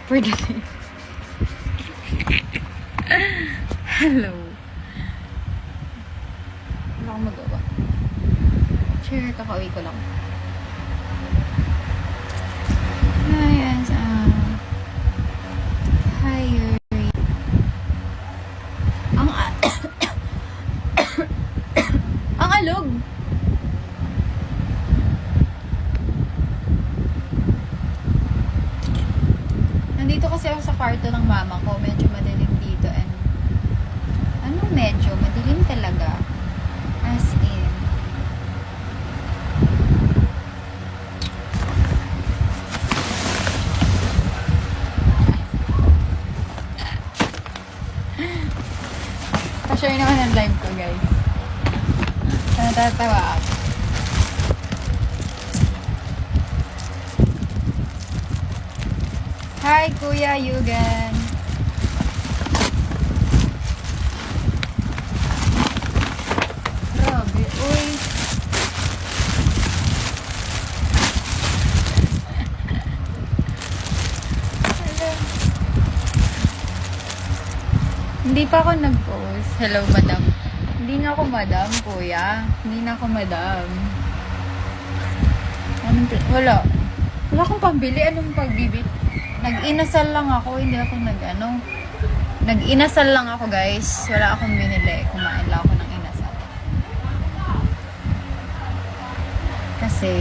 for the day. Hello. Wala akong magawa. Sure, kakauwi ko lang. Hi, hi, Yuri. Ang alog. Nandito kasi ako sa kwarto ng mama ko. Medyo madilim dito and medyo madilim talaga. As in. Pa-share naman ang live ko, guys. Natatawa ako. Hi, Kuya Yugen. Grabe, uy. Hindi pa ako nag-post. Hello, madam. Hindi na ako madam, kuya. Hindi na ako madam. Wala. Wala akong pambili. Anong pagbibit? Nag-inasal lang ako. Hindi ako nag-inasal lang ako, guys. Wala akong binili. Kumain lang ako ng inasal. Kasi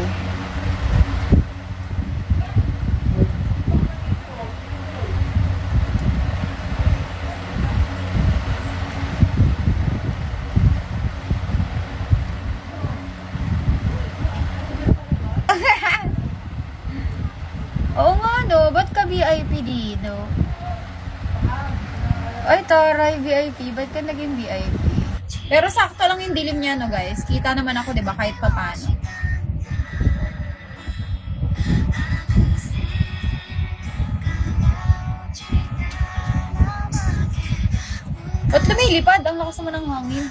oo nga, no? Ba't ka VIP dito? Ay, taray, VIP. Ba't ka naging VIP? Pero sakto lang yung dilim niya, no, guys? Kita naman ako, diba? Kahit pa paano. Ba't lumilipad? Ang lakas naman ng hangin.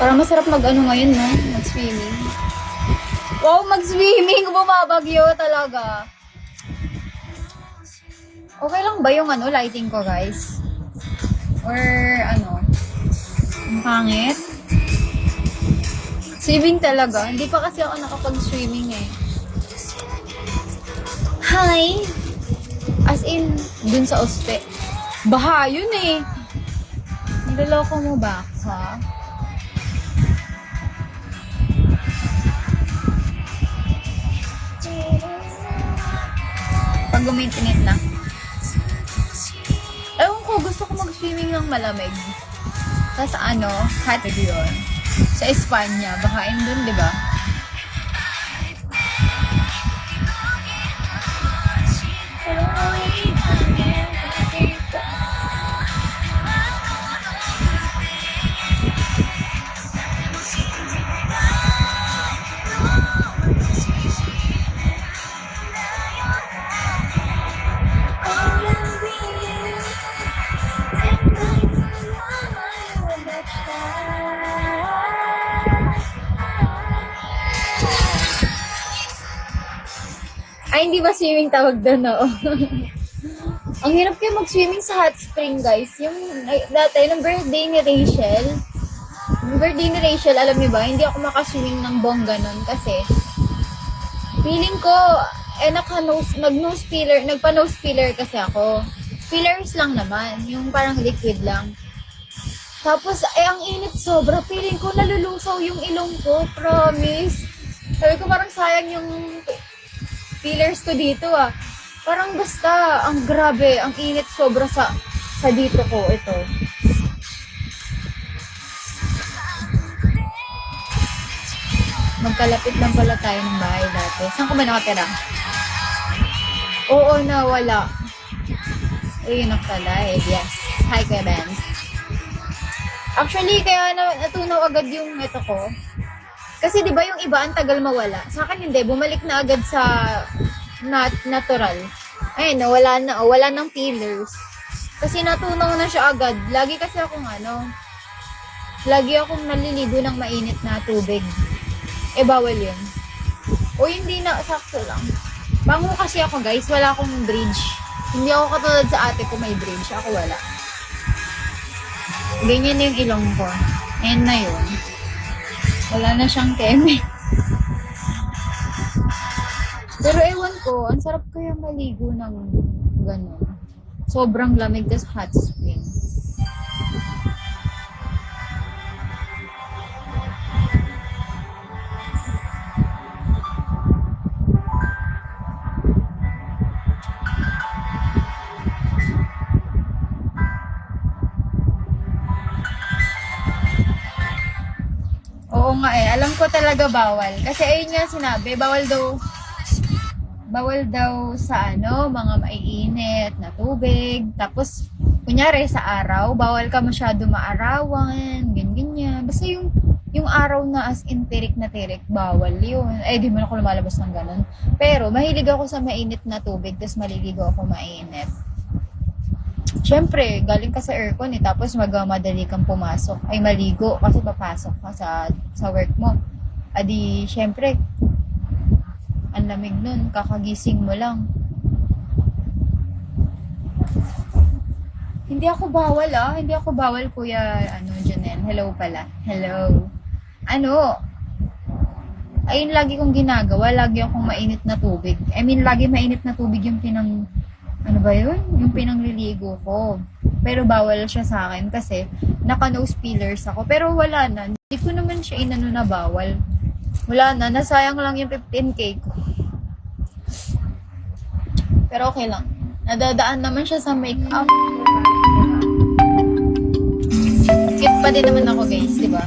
Parang masarap mag-ano ngayon, no? Mag-swimming. Wow, mag-swimming! Bumabagyo talaga. Okay lang ba yung lighting ko, guys? Or ang pangit? Swimming talaga. Hindi pa kasi ako nakapag-swimming eh. Hi! As in, dun sa Ospe. Baha yun eh. Niloloko mo ba, ha? Pag gumitinit na. Ewan ko, gusto ko mag-swimming ng malamig. Tapos hot yun. Sa Espanya, bakain dun, di ba? Ay, hindi ba swimming tawag doon, no? Ang hirap kayo mag-swimming sa hot spring, guys. Yung dati, nung birthday ni Rachel, alam niyo ba, hindi ako makaswimming ng bongga nun kasi feeling ko, nagpa-nose filler kasi ako. Fillers lang naman, yung parang liquid lang. Tapos, ang init sobra. Feeling ko nalulusaw yung ilong ko, promise. Sabi ko parang sayang yung pillars ko dito ah. Parang basta, ang grabe, ang init sobra sa dito ko, ito. Magkalapit lang pala tayo ng bahay dati. Saan ka ba nakatira? Oo, nawala. Ayun na pala eh. Yes. Hi, Kuya Benz. Actually, kaya natunaw agad yung ito ko. Kasi di ba yung iba ang tagal mawala? Sa akin hindi. Bumalik na agad sa natural. Ayun, nawala na. Wala ng peelers. Kasi natunaw na siya agad. Lagi kasi akong lagi akong naliligo ng mainit na tubig. Eh, bawal yun. O hindi na, sakto lang. Bango kasi ako guys, wala akong bridge. Hindi ako katulad sa ate ko may bridge. Ako wala. Ganyan na yung ilong ko. Ayan na yun. Wala na siyang keme. Pero ewan ko, ang sarap kaya maligo ng gano'n. Sobrang lamig, tas hot spring. Oo nga eh, alam ko talaga bawal. Kasi ayun nga sinabi, bawal daw sa mga maiinit na tubig. Tapos, kunyari sa araw, bawal ka masyado maarawan, ganyan. Basta yung araw na as in tirik na tirik, bawal yun. Eh, di man ako lumalabas ng ganun. Pero, mahilig ako sa mainit na tubig, tapos maliligo ako mainit. Siyempre, galing ka sa aircon tapos magmadali kang pumasok. Ay, maligo kasi papasok ka sa work mo. Adi, siyempre, ang lamig nun, kakagising mo lang. Hindi ako bawal, Kuya, Janelle. Hello pala. Hello. Ayun lagi kong ginagawa, lagi akong mainit na tubig. Lagi mainit na tubig yung yung pinangliligo ko. Pero bawal siya sa akin kasi naka-nose peelers ako. Pero wala na. Hindi ko naman siya na bawal. Wala na. Nasayang lang yung 15K ko. Pero okay lang. Nadadaan naman siya sa makeup. Cute pa din naman ako guys, di ba?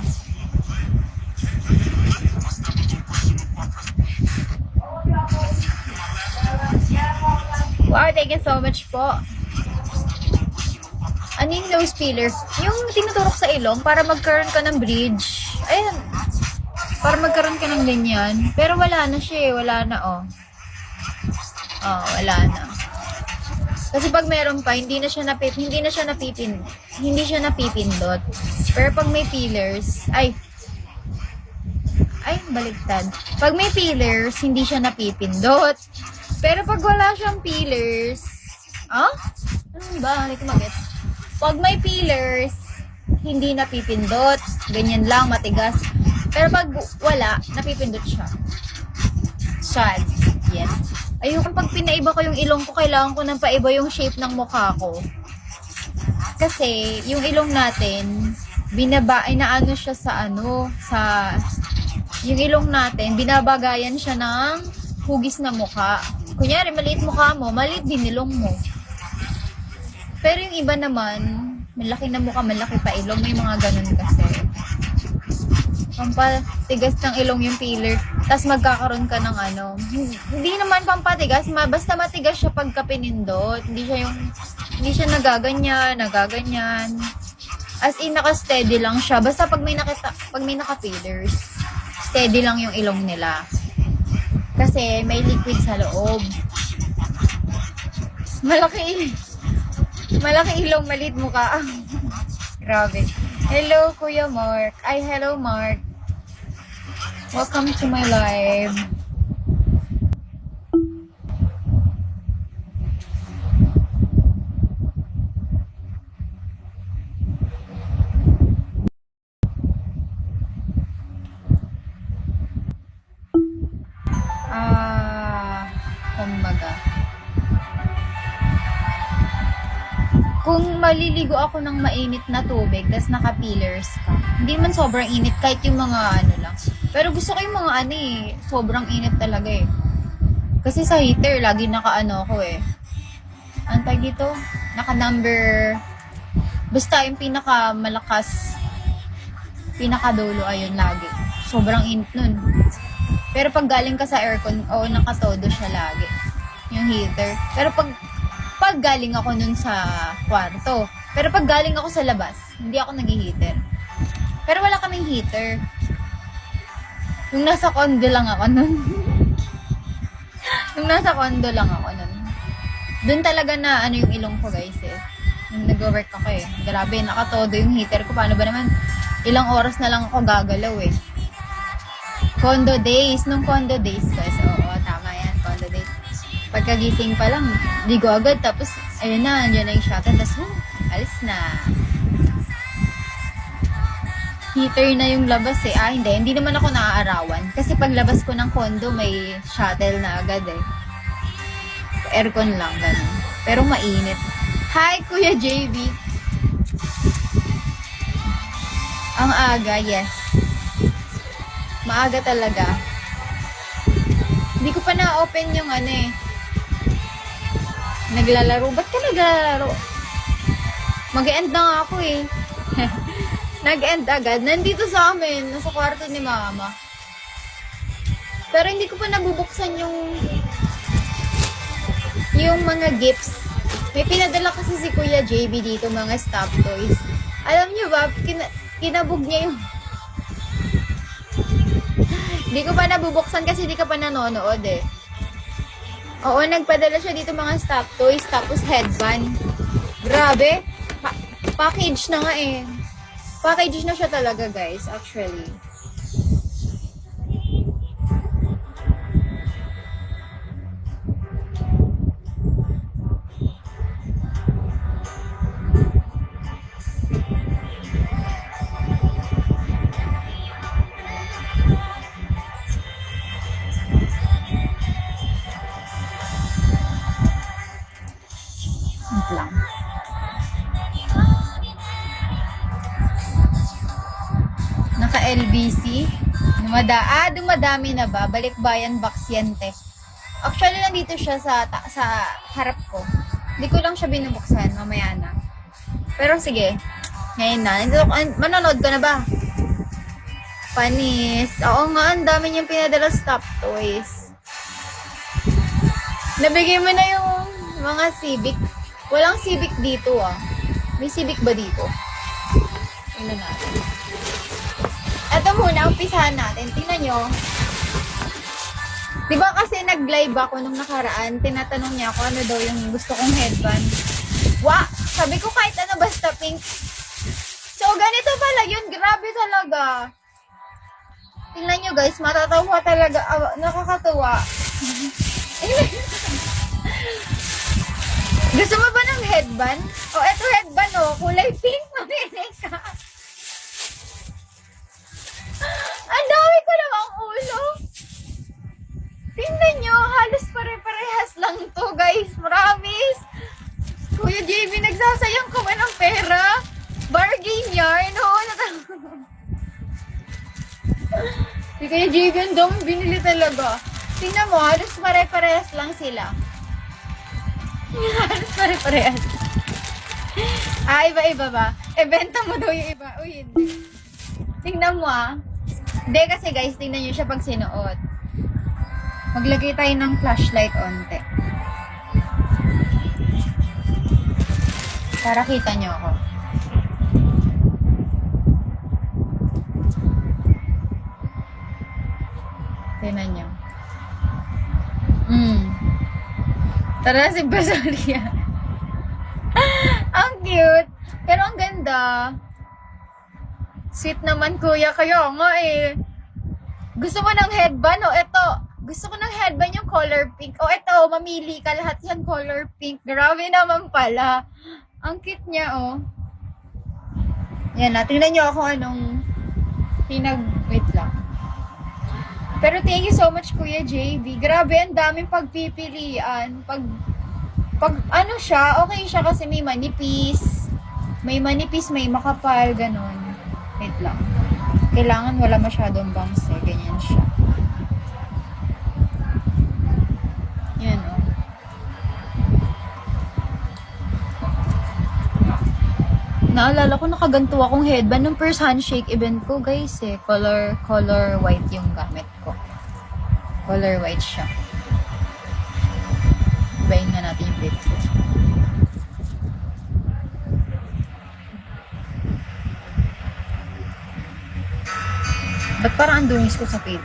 Wow, thank you so much po. Ano yung nose peeler? Yung tinuturok sa ilong para magkaroon ka ng bridge. Ayan. Para magkaroon ka ng ganyan. Pero wala na siya eh. Wala na oh. Oh, wala na. Kasi pag meron pa, hindi siya napipindot. Pero pag may peelers, ay, baliktad. Pag may peelers, hindi siya napipindot. Pero pag wala siyang peelers, ano ba? Hindi ko mag-gets. Pag may peelers, hindi napipindot. Ganyan lang, matigas. Pero pag wala, napipindot siya. Sad. Yes. Ayun, pag pinaiba ko yung ilong ko, kailangan ko nang paiba yung shape ng mukha ko. Kasi, yung ilong natin, siya yung ilong natin, binabagayan siya ng hugis na mukha. Kunyari, maliit mukha mo, maliit din ilong mo. Pero yung iba naman, malaki na mukha, malaki pa ilong, may mga ganun kasi. Pampatigas ng ilong yung peeler, tapos magkakaroon ka ng hindi naman pampatigas, basta matigas siya pagka pinindot. Hindi siya nagaganyan. As in, naka-steady lang siya. Basta pag may naka-peelers, steady lang yung ilong nila. Kasi may liquid sa loob. Malaki ilong, maliit mukha. Grabe. Hello, Kuya Mark. Hello, Mark. Welcome to my live. Kumbaga. Kung maliligo ako ng mainit na tubig, tas naka-peelers ka, hindi man sobrang init, kahit yung mga lang. Pero gusto ko yung mga sobrang init talaga eh. Kasi sa heater, lagi naka-ano ko eh. Antay dito? Naka-number... Basta yung pinaka-malakas, pinaka-dulo, ayun, lagi. Sobrang init nun. Pero pag galing ka sa aircon, oo, nakatodo siya lagi. Yung heater. Pero pag galing ako nun sa kwarto. Pero pag galing ako sa labas, hindi ako nag-heater. Pero wala kaming heater. Yung nasa condo lang ako nun. Yung nasa condo lang ako nun. Doon talaga na ano yung ilong ko guys eh. Nung nag-work ako eh. Grabe, nakatodo yung heater ko. Paano ba naman? Ilang oras na lang ako gagalaw eh. Condo days. Nung condo days guys. Oo, tama yan. Condo days. Pagkagising pa lang, di ko agad. Tapos, ayun na, andyan na yung shuttle. Tapos, alis na. Heater na yung labas eh. Hindi naman ako naaarawan. Kasi paglabas ko ng condo, may shuttle na agad eh. Aircon lang, ganun. Pero mainit. Hi, Kuya JB. Ang aga, yes. Maaga talaga. Hindi ko pa na-open yung ano eh. Naglalaro. Ba't ka naglalaro? Mag-end na nga ako eh. Nag-end agad. Nandito sa amin. Nasa kwarto ni Mama. Pero hindi ko pa nabubuksan yung mga gifts. May pinadala kasi si Kuya JB dito mga stop toys. Alam niyo ba, kinabog niya yung... Hindi ko pa nabubuksan kasi hindi ka pa nanonood eh. Oo, nagpadala siya dito mga stop toys, tapos headband. Grabe. Package na nga eh. Package na siya talaga guys, actually. Lang. Naka-LBC. Dumadami na ba? Balikbayan Baksyente. Actually, nandito siya sa harap ko. Hindi ko lang siya binubuksan. Mamaya na. Pero sige. Ngayon na. Manonood ka na ba? Panis. Oo nga, ang dami niyang pinadala stop toys. Nabigay mo na yung mga Civic. Walang Civic dito ah. May Civic ba dito? Tingnan natin. Ito muna, umpisahan natin. Tingnan nyo. Diba kasi nag-live ako nung nakaraan, tinatanong niya ako ano daw yung gusto kong headband. Sabi ko kahit ano basta pink. So, ganito pala yun. Grabe talaga. Tingnan nyo guys, matatawa talaga. Nakakatuwa. Gusto mo ba ng headband? Eto headband kulay pink. Mamili ka. Ang dami ko namang ulo. Tingnan nyo, halos pare-parehas lang to guys. Promise. Kuya JB, nagsasayang ka ba ng pera? Bargain yarn. Si Kuya JB, ang dami binili talaga. Tingnan mo, halos pare-parehas lang sila. Halos pare-parehas. Iba-iba ba? Benta mo daw yung iba. Uy, hindi. Tingnan mo Hindi kasi guys, tingnan nyo siya pag sinuot. Maglagay tayo ng flashlight onte. Para kita nyo ako. Tingnan nyo. Tara si Basoria. Ang cute. Pero ang ganda. Sweet naman kuya kayo nga eh. Gusto mo ng headband Ito. Gusto ko ng headband yung color pink. Ito. Mamili ka. Lahat yan color pink. Grabe naman pala. Ang cute niya Yan na. Tingnan nyo ako anong wait lang. Pero thank you so much Kuya JB. Grabe, ang daming pagpipilian. Pag ano siya, okay siya kasi may manipis. May manipis, may makapal, ganon. Wait lang. Kailangan wala masyadong bangs Ganyan siya. Naalala ko nakaganto akong headband nung first handshake event ko, guys eh. Color white yung gamit ko. Color white siya. Ibayin nga natin yung picture. Ba't parang ang dungis ko sa page?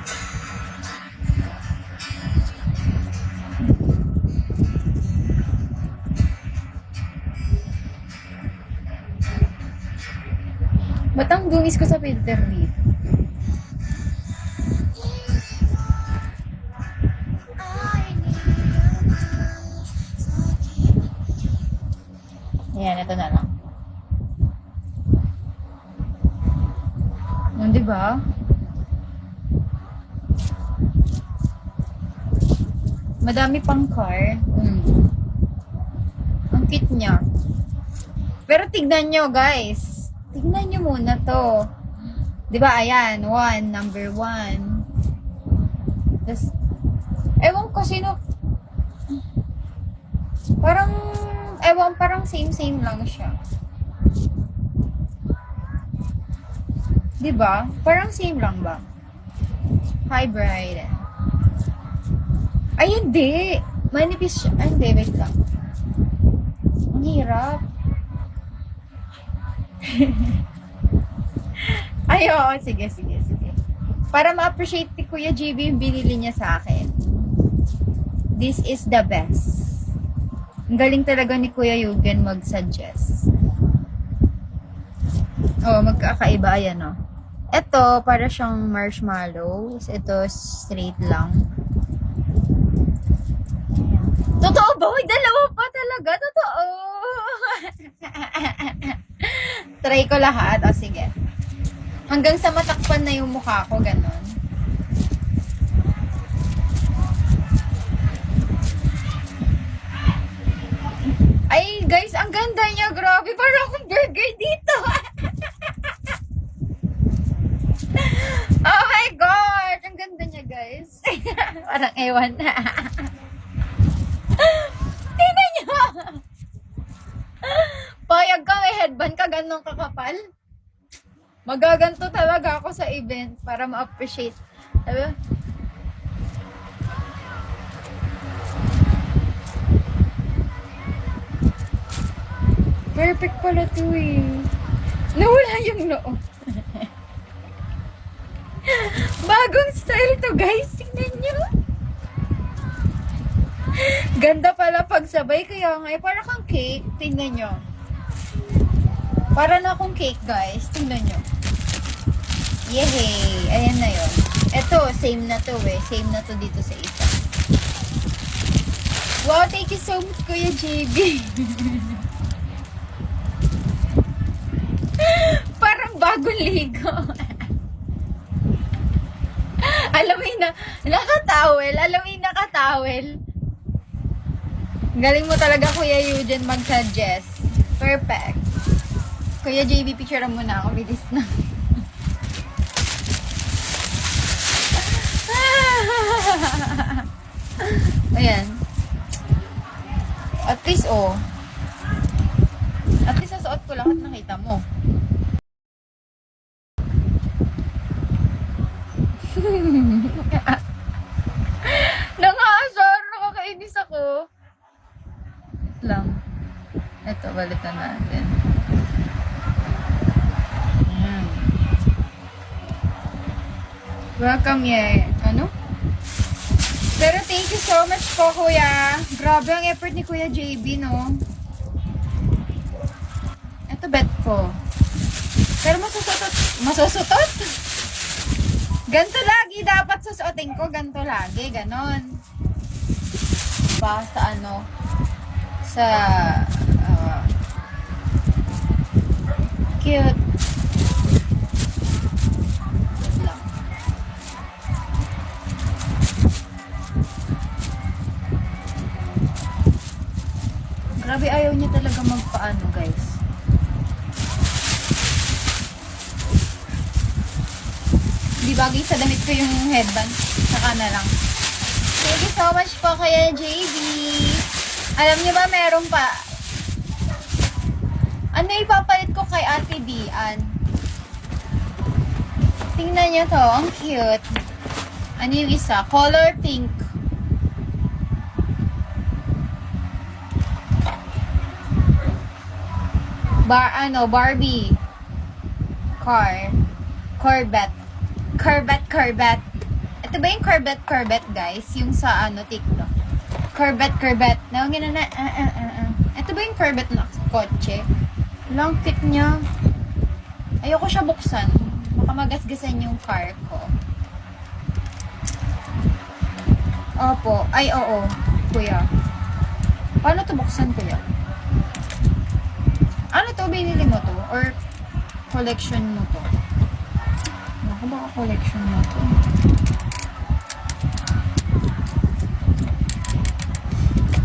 Ba't ang dungis ko sa filter dito? Ayan, ito na lang. Diba? Madami pang car. Ang cute niya. Pero tignan nyo, guys. Tignan nyo muna to. Diba, ayan. Number 1. Tapos, ewan ko sino. Parang same lang siya. Diba? Parang same lang ba? Hybrid. Ay, hindi. Manipis siya. Ay, hindi. Wait lang. Ang hirap. Ay, oo. Sige. Para ma-appreciate ni Kuya JB yung binili niya sa akin. This is the best. Ang galing talaga ni Kuya Yugen mag-suggest. Oh, magkakaiba. Ayan, oh. Ito, para siyang marshmallow. Ito, straight lang. Totoo ba? Uy, dalawa pa talaga. Totoo. Try ko lahat. O, sige. Hanggang sa matakpan na yung mukha ko, ganon. Ay, guys, ang ganda niya. Grabe, parang akong burger dito. Oh my God! Ang ganda niya, guys. Parang ewan na. Tingnan niyo! Payag ka, may headband ka, ganun kakapal. Magaganto talaga ako sa event para ma-appreciate. Diba? Perfect pala to eh. Nawala yung noo. Bagong style to, guys. Tingnan nyo. Ganda pala pagsabay. Kaya nga, para kang cake. Tingnan nyo. Para na akong cake, guys. Tingnan nyo. Yehey. Ayan na yun. Ito, same na to eh. Same na to dito sa isa. Wow, thank you so much, Kuya JB. Parang bagong ligo. Alamin na, nakatawel. Alamin nakatawel. Galing mo talaga, Kuya Eugene, mag-suggest. Perfect. Kuya JB, picture mo na ako. Bilis na. Ayan. At least, oh. At least, sa suot ko lahat nakita mo. Nangasar, nakakainis ako. Lang. Ito, balikan natin. Welcome, ano? Pero thank you so much po, Kuya. Grabe ang effort ni Kuya JB, no? Ito, bet ko. Pero masusutot? Ganto lagi dapat susuotin ko. Ganto lagi. Ganon. Basta ano. Sa cute. Grabe, ayaw niya talaga magpaano, guys. Di bagay sa damit ko yung headband. Saka na lang. Thank you so much po kaya JB. Alam niyo ba, meron pa. Ano ipapalit ko kay Tingnan niyo to. Ang cute. Ano yung isa? Color pink. Barbie. Car. Corvette. Corvette. Ito ba yung Corvette, guys? Yung sa, TikTok. Corvette. Nawagin na. Ito ba yung Corvette na kotse? Long fit niya. Ayoko siya buksan. Baka magasgasan yung car ko. Opo. Ay, oo. Kuya. Paano to buksan, kuya? Ano to? Binili mo to? Or collection mo to? Ako baka collection mo to?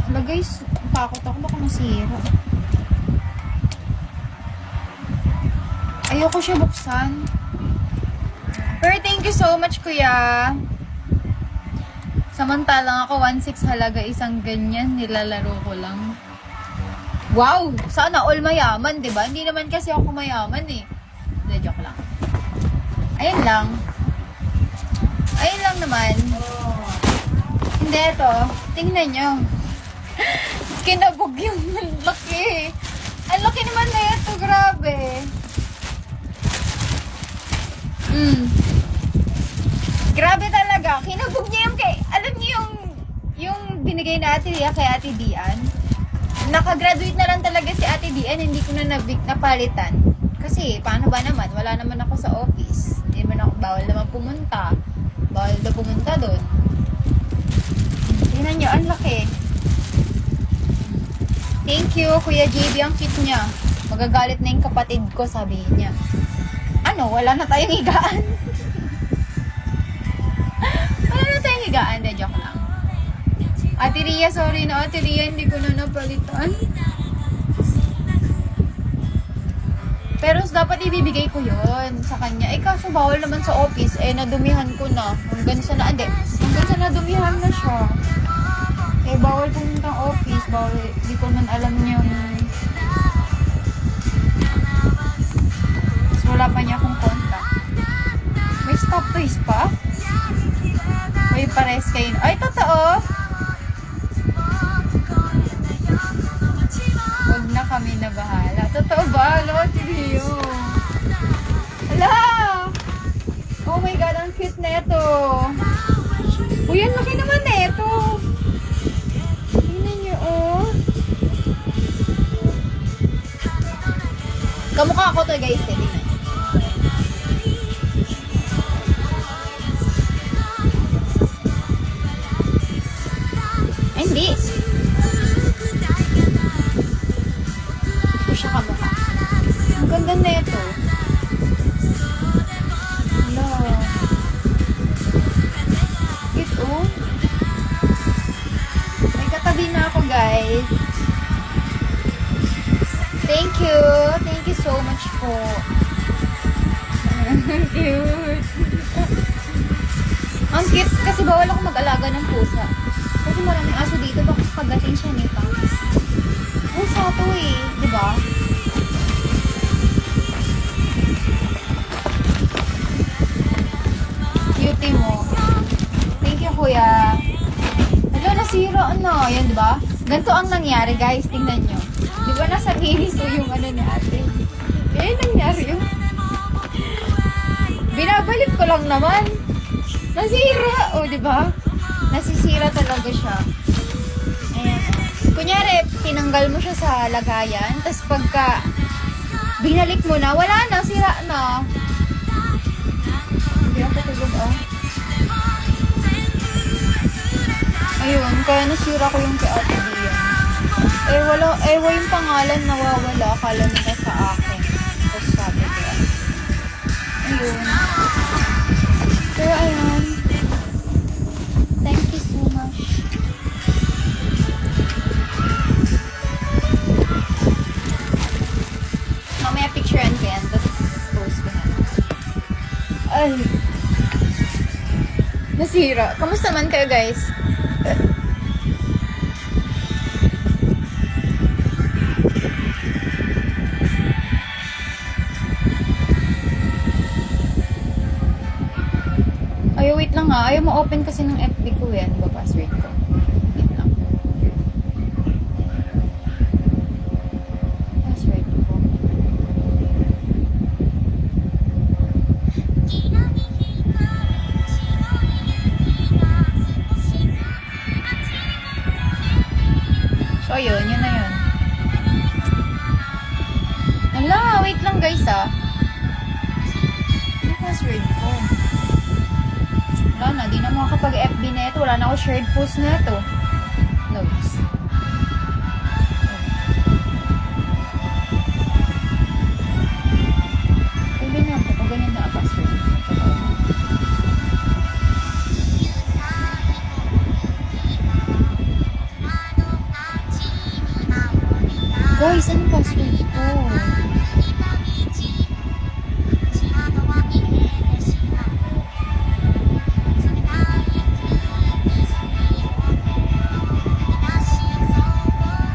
Hala guys, takot ako baka masira. Ayoko siya buksan. Pero thank you so much, kuya. Samantalang ako 1.6 halaga isang ganyan, nilalaro ko lang. Wow! Sana all mayaman, diba? Hindi naman kasi ako mayaman eh. Hindi, joke lang. Ayun lang. Ayun lang naman. Hindi, ito. Tingnan nyo. Kinabog yung laki. Ang laki naman na ito, grabe. Grabe talaga. Kinabog niya yung alam niyo yung binigay na Ate Ria kay Ate Dian. Nakagraduate na lang talaga si Ate Dian, hindi ko na napalitan. Kasi, paano ba naman? Wala naman ako sa office. Hindi naman ako, bawal naman pumunta. Bawal na pumunta doon. Tingnan nyo, ang laki. Thank you, Kuya JB, ang cute niya. Magagalit na yung kapatid ko, sabi niya. Ano, wala na tayong higaan. Wala na tayong higaan, de, joke lang. Ate Ria, sorry na Ate Ria, hindi ko na napalitan. Pero dapat ibibigay ko yon sa kanya. Eh kaso bawal naman sa office, nadumihan ko na. Hanggang sa nadumihan na siya. Eh bawal pumuntang office, bawal, di ko man alam yung... Tapos wala pa niya akong contact. May stop toys pa? May pares kayo. Ay, totoo! Huwag na kami na bahala. Totoo ba? Hala, Tirio. Hala! Oh my God, ang cute na ito. Uy, ang laki naman na ito. Tingnan niyo, oh. Kamukha ako to, guys. Tingnan. Ay, hindi. Siya kamukha. Ang ganda na ito. Hello. Ito. May katabi na ako, guys. Thank you. Thank you so much po. Cute. Ang cute kasi bawal ako mag-alaga ng pusa. Kasi maraming aso dito. Baka kagating siya nito. Pusa to eh. Diba? Cutie mo. Thank you, kuya. Hala, nasira na. Yan, diba? Ganito ang nangyari, guys. Tingnan nyo. Diba nasa kinis yung ano ni ate? Yan nangyari yun. Binabalik ko lang naman. Nasira. O, diba? Nasisira talaga siya. Ayan. Kunyari, tinanggal mo siya sa lagayan, tapos pagka binalik mo na, wala na, sira na. Hindi ako tulog, ah. Ayun, kaya nasira ko yung kay Ate Dian. Yung pangalan nawawala, akala nila sa akin. Tapos sabi ko, ayun. Pero ayun. Thank you so much. Mamaya picturean ko yan, tapos post ko na. Ay. Nasira. Kamusta man kayo, guys? Ay, wait lang ha. Ayaw mo open kasi ng FB ko eh. Ano ba password ko? Wait lang. Password ko. So, yun na yun. Hala, wait lang guys ah. Ano password ko? Wala na, di na makakapag-FB na ito. Wala na ako shared post na ito. Notes. Pwede na ako, pag ganyan na ang password. Guys, anong password ko?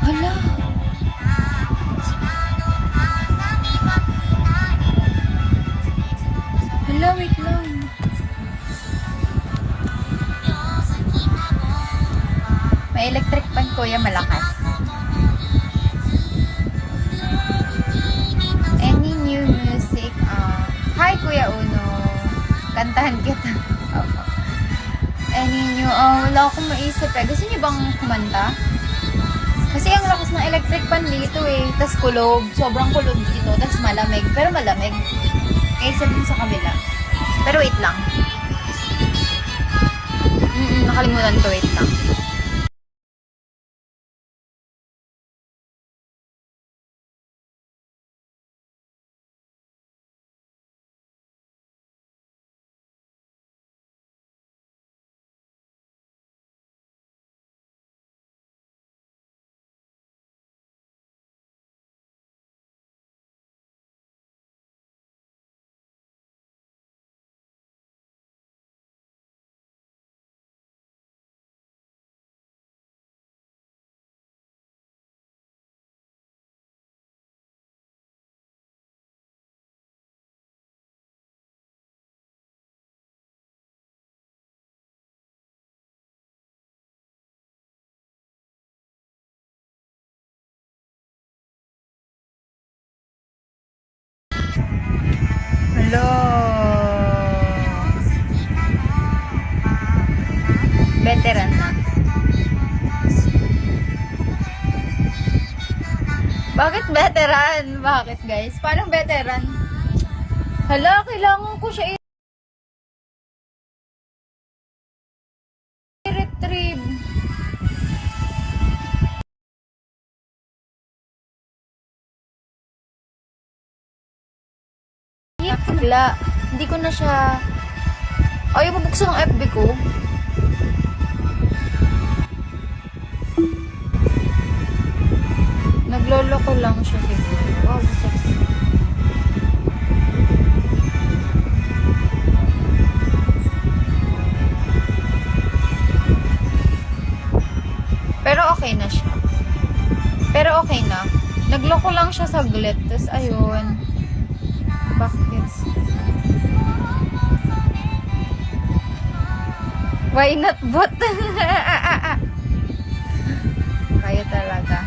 Hala. Hala, wait lang. May electric pan kuya, malakas. Any new music? Hi Kuya Uno. Kantahan kita. Opo. Any new? Wala akong maisip eh. Gusto niyo bang kumanta? Kasi ang lakas ng electric pan dito eh. Tas kulob. Sobrang kulob dito. Tas malamig. Pero malamig. Kaysa dun sa kabila. Pero wait lang. Nakalimutan ko. Wait lang. Hello. Veteran na. Bakit veteran? Bakit guys? Paano veteran? Hala, kailangan ko siya i-retrieve. Bigla. Hindi ko na siya... Ayaw mabuksan ang FB ko. Nagloloko lang siya siguro. Wow, sexy. Pero okay na siya. Pero okay na. Nagloko lang siya saglit. Tapos ayun. Bakit? Why not bot? Kaya talaga.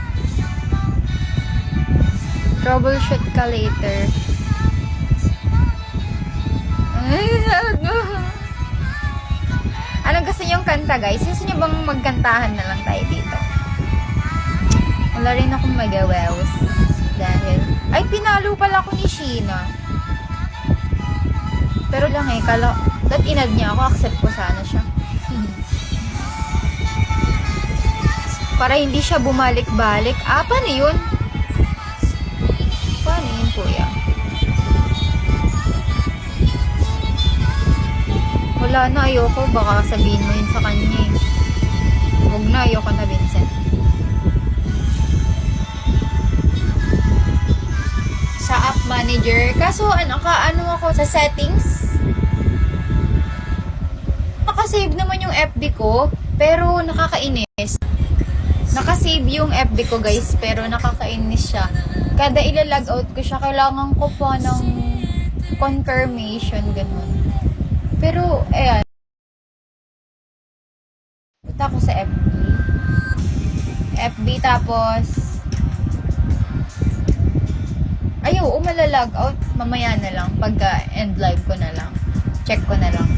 Troubleshoot ka later. Anong gusto niyong kanta guys? Gusto niyo bang magkantahan na lang tayo dito? Wala rin akong magawaws. Dahil, ay pinalo pala ako ni Sheena. Pero lang eh, that inad niya ako, accept ko sana siya. Para hindi siya bumalik-balik. Paano yun? Paano yun, kuya? Wala na, ayoko. Baka sabihin mo yun sa kanya eh. Huwag na, ayoko na, Vincent. Sa app manager. Kaso, ano ako sa settings? Nakasave naman yung FB ko, pero nakakainis. Nakasave yung FB ko guys, pero nakakainis siya. Kada ila-log out ko siya, kailangan ko pa ng confirmation, ganun. Pero, ayan. sa FB. FB tapos ayaw, malalag out. Mamaya na lang. Pagka end live ko na lang. Check ko na lang.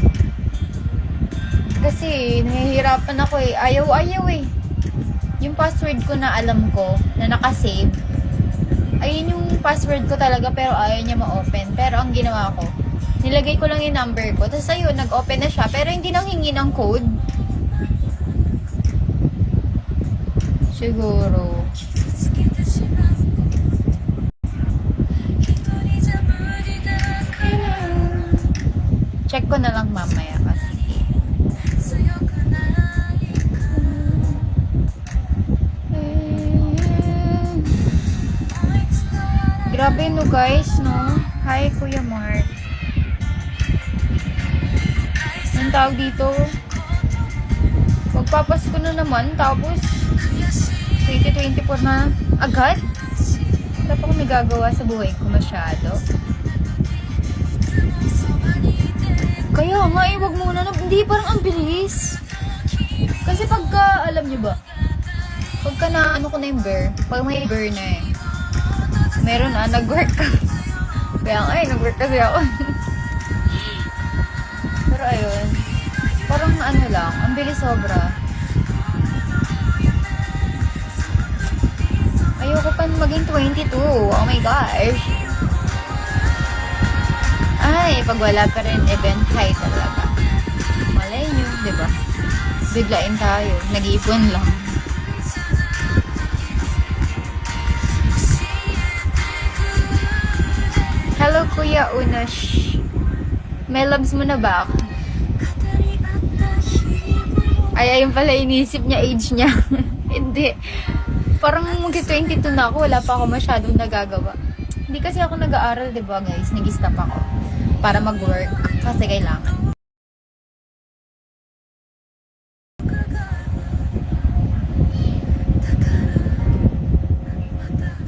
Kasi, nahihirapan ako eh. Ayaw eh. Yung password ko na alam ko, na nakasave, ayun yung password ko talaga pero ayaw niya ma-open. Pero ang ginawa ko, nilagay ko lang yung number ko. Tapos ayun, nag-open na siya. Pero hindi nang hingi ng code. Siguro. Check ko na lang mamaya kasi. Grabe no guys, no? Hi Kuya Mark. Anong tawag dito? Magpapasko na naman, tapos 2024 na agad? Wala pa akong nagagawa sa buhay ko masyado. Kaya nga eh, wag muna na, hindi parang ang bilis. Kasi pagka, alam niyo ba, pagka na ano ko na yung bear, pag may bear na eh, meron na, nag-work ka. Kaya nga eh, nag-work kasi ako. Pero ayun, parang ano lang, ang bilis sobra. Ayoko pa maging 22. Oh my gosh. Ay, pag wala pa rin event, high talaga. Malay nyo, diba? Biglain tayo. Nag-iipon lang. Hello, Kuya Unash. May loves mo na ba ako? Ay, ayun pala inisip niya, age niya. Hindi. Parang mag-22 na ako, wala pa ako masyadong nagagawa. Hindi kasi ako nag-aaral, diba guys? Nag-stop ako para mag-work kasi kailangan.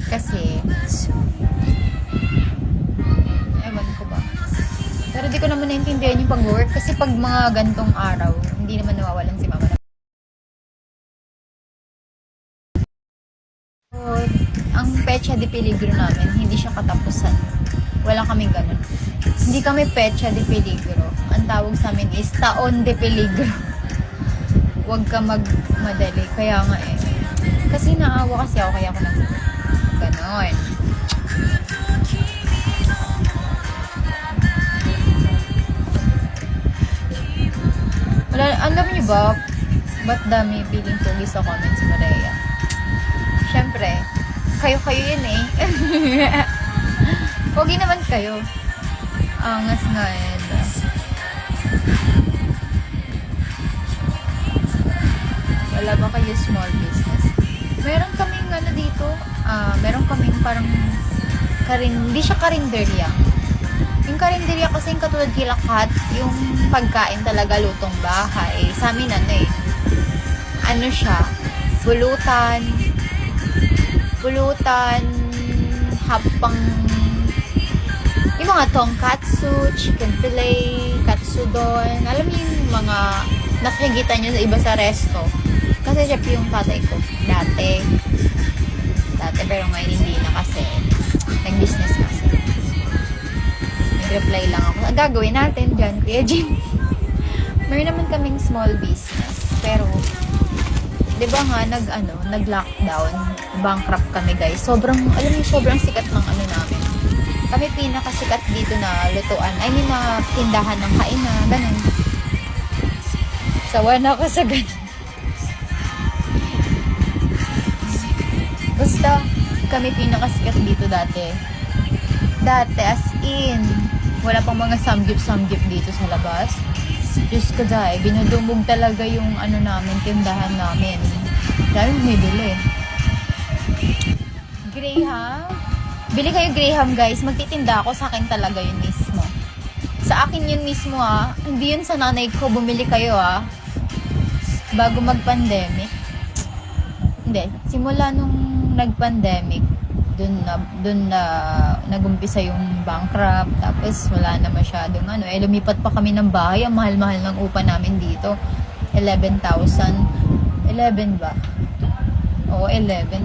Kasi ewan ko ba. Pero di ko naman naintindihan yung pag-work kasi pag mga gantong araw, hindi naman nawawalan si mama. So, ang pecha de peligro namin, hindi siya katapusan. Wala kaming ganun. Hindi kami pecha de peligro. Ang tawag sa amin is taon de peligro. Huwag ka magmadali. Kaya nga eh. Kasi naawa kasi ako kaya ako ganon. Wala, alam niyo ba, ba't dami piling tugi sa comments mo, Rhea? Siyempre, kayo yun eh. Pogi naman kayo. Angas nga yan. Wala ba kayo small business? Meron kaming ano dito, meron kaming parang hindi siya karinderya. Yung karinderya kasi yung katulad kilakat, yung pagkain talaga lutong bahay. Sa amin ano siya, pulutan, hapang, yung mga tonkatsu, chicken fillet, katsudon, alam mo yung mga nakikita nyo sa iba sa resto. Kasi chef yung tatay ko dati pero ngayon hindi na kasi nag-business kasi. Nag-reply lang ako. Ang gagawin natin dyan, Kuya Jim? Meron naman kaming small business pero di ba nga nag-lockdown, bankrupt kami guys. Sobrang sikat ng ano namin. Kami pinakasikat dito na lutuan. I mean na tindahan ng kain na ganun. Sawa na ako sa ganun. Basta, kami pinakasikat dito dati. Dati, as in, wala pang mga samgyup dito sa labas. Diyos ko dahil, binudumog talaga yung ano namin, tindahan namin. Dahil may bili. Graham? Bili kayo Graham guys, magtitinda ako, sa akin talaga yun mismo. Sa akin yun mismo hindi yun sa nanay ko, bumili kayo bago mag-pandemic. Hindi, simula nung nag-pandemic, dun na nagumpisa yung bankrupt, tapos wala na masyadong lumipat pa kami ng bahay, ang mahal-mahal ng upa namin dito, 11,000. 11 ba? Oo, 11.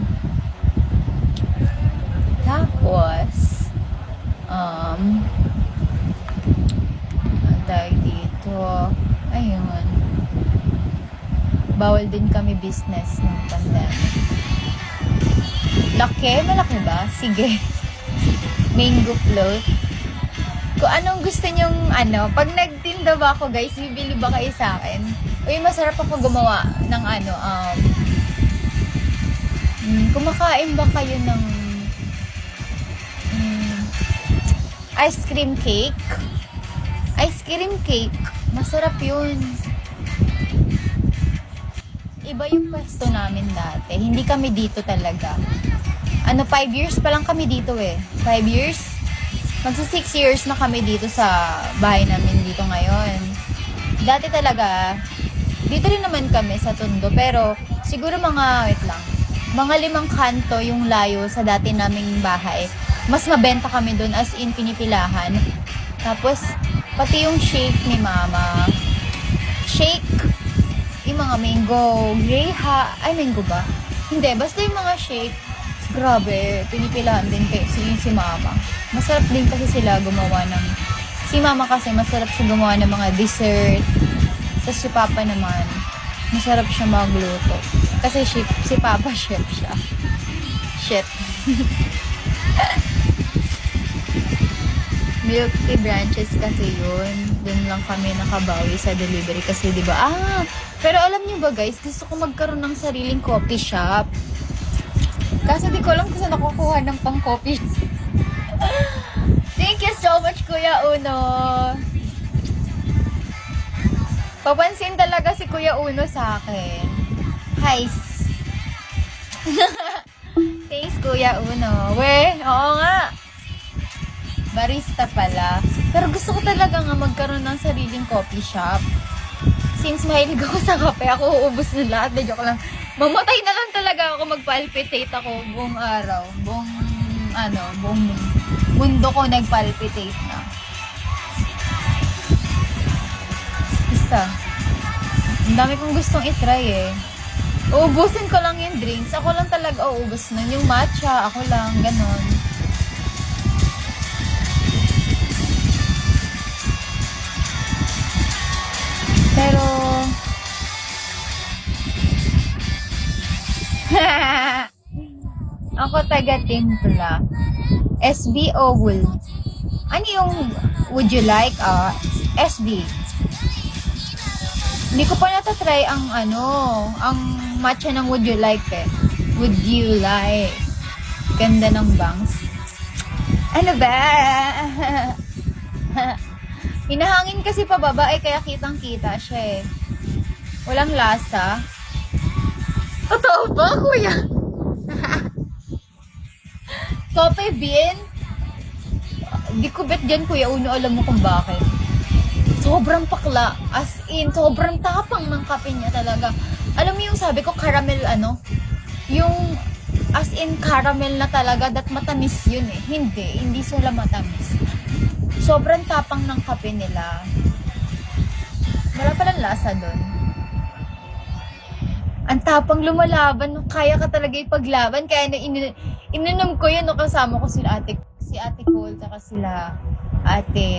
Tapos, tawag dito, ayun, bawal din kami business ng pandemic. Malaki ba? Sige. Mango float. Kung anong gusto nyong, pag nagtinda ba ako guys, bibili ba kayo sa akin? Uy, masarap ako gumawa ng kumakain ba kayo ng ice cream cake? Ice cream cake. Masarap yun. Iba yung pwesto namin dati. Hindi kami dito talaga. 5 years pa lang kami dito eh. 5 years? Magsa 6 years na kami dito sa bahay namin dito ngayon. Dati talaga, dito rin naman kami sa Tondo. Pero, siguro mga 5 kanto yung layo sa dati naming bahay. Mas mabenta kami dun as in pinipilahan. Tapos, pati yung shake ni mama. Shake. Yung mga mango. Mango ba? Hindi, basta yung mga shake. Grabe, pinipilahan din kayo si mama. Masarap din kasi sila gumawa ng... Si mama kasi masarap siya gumawa ng mga dessert. Tapos si papa naman, masarap siya magluto. Kasi si papa chef siya. Chef. Milk tea branches kasi yun. Doon lang kami nakabawi sa delivery kasi diba? Pero alam niyo ba guys, gusto ko magkaroon ng sariling coffee shop. Kaso di ko alam kung saan nakukuha ng pang coffee. Thank you so much, Kuya Uno. Papansin talaga si Kuya Uno sa akin. Hi. Thanks, Kuya Uno. Oo nga. Barista pala. Pero gusto ko talaga nga magkaroon ng sariling coffee shop. Since mahilig ako sa kape, ako uubos na lahat. De joke lang. Mamatay na lang talaga ako, magpalpitate ako buong araw. Buong mundo ko nagpalpitate na. Isa. Ang dami kong gustong itry eh. Uubusin ko lang yung drinks. Ako lang talaga uubos nun. Yung matcha, ako lang, ganon. Pero, ako taga-timpla. SBO would. Ano yung would you like? SB. Hindi ko pa natatry ang ang matcha ng would you like eh. Would you like? Ganda ng bangs. Ano ba? Hinahangin kasi pababa kaya kitang-kita siya eh. Walang lasa. Totoo ba, kuya? Coffee bean? Di ko bet dyan, Kuya Uno. Alam mo kung bakit. Sobrang pakla. As in, sobrang tapang ng kape niya talaga. Alam mo yung sabi ko, caramel yung as in caramel na talaga, that matamis yun eh. Hindi sila matamis. Sobrang tapang ng kape nila. Wala palang lasa doon. Ang tapang lumalaban, kaya ka talaga ipaglaban. Kaya ininom ko yun, kasama ko si Ate Cole, saka sila Ate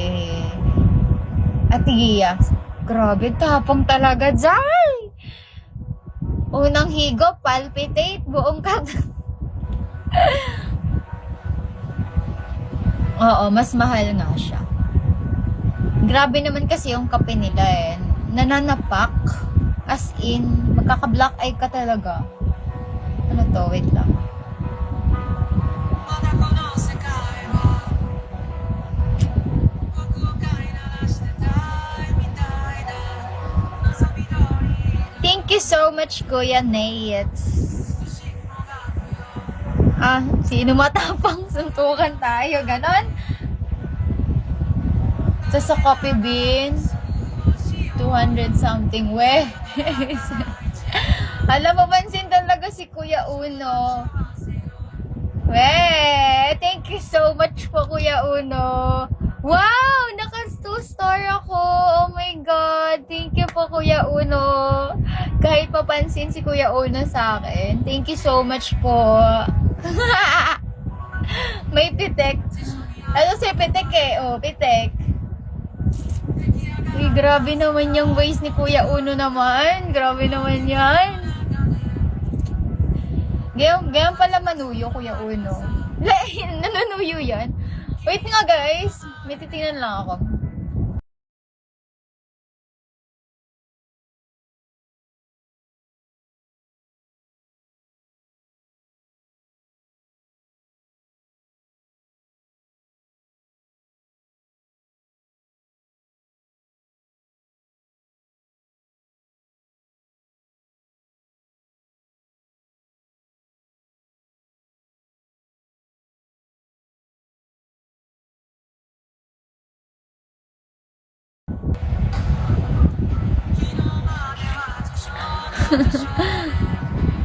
Gia. Grabe, tapang talaga, Jai! Unang higop, palpitate, buong Oo, mas mahal nga siya. Grabe naman kasi yung kape nila eh. Nananapak. As in, magkaka-black eye ka talaga. Ano to? Wait lang. Thank you so much, Kuya Nate. Sino matapang? Suntukan tayo. Ganon. So, sa coffee bean, 200 something. Weh. Alam mo, pansin talaga si Kuya Uno. Weh. Thank you so much po, Kuya Uno. Wow! Naka 2-star ako. Oh my God. Thank you po, Kuya Uno. Kahit papansin si Kuya Uno sa akin. Thank you so much po. May pitek. Ano si pitek eh? Oh, pitek. Uy, grabe naman yung waist ni Kuya Uno naman. Grabe naman yan. Ganyan pala manuyo, Kuya Uno. Nanunuyo yan. Wait nga guys. May titingnan lang ako.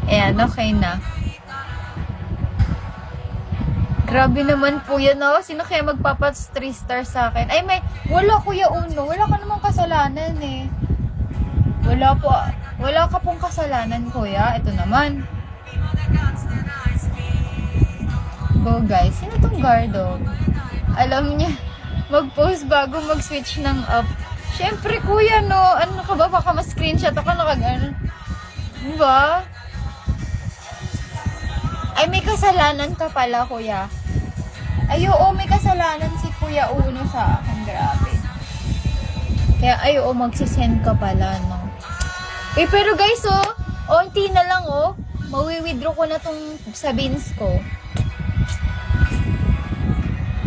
Ayan, okay na. Grabe naman po yan, oh. Sino kaya magpapas 3 stars sa akin? Ay, wala, Kuya Uno. Wala ka namang kasalanan, eh. Wala po. Wala ka pong kasalanan, Kuya. Ito naman. Go, guys. Sino tong Gardo? Alam niya, mag-post bago mag-switch ng app. Syempre, Kuya, no. Ano ka ba? Baka ma-screenshot ako nakagano. Diba? Ay, may kasalanan ka pala, Kuya. Ay, oo, may kasalanan si Kuya Uno sa akin. Grabe. Kaya, ay, oo, magsisend ka pala, no? Eh, pero guys, oh, onti na lang, oh. Mawi-withdraw ko na tong sa beans ko.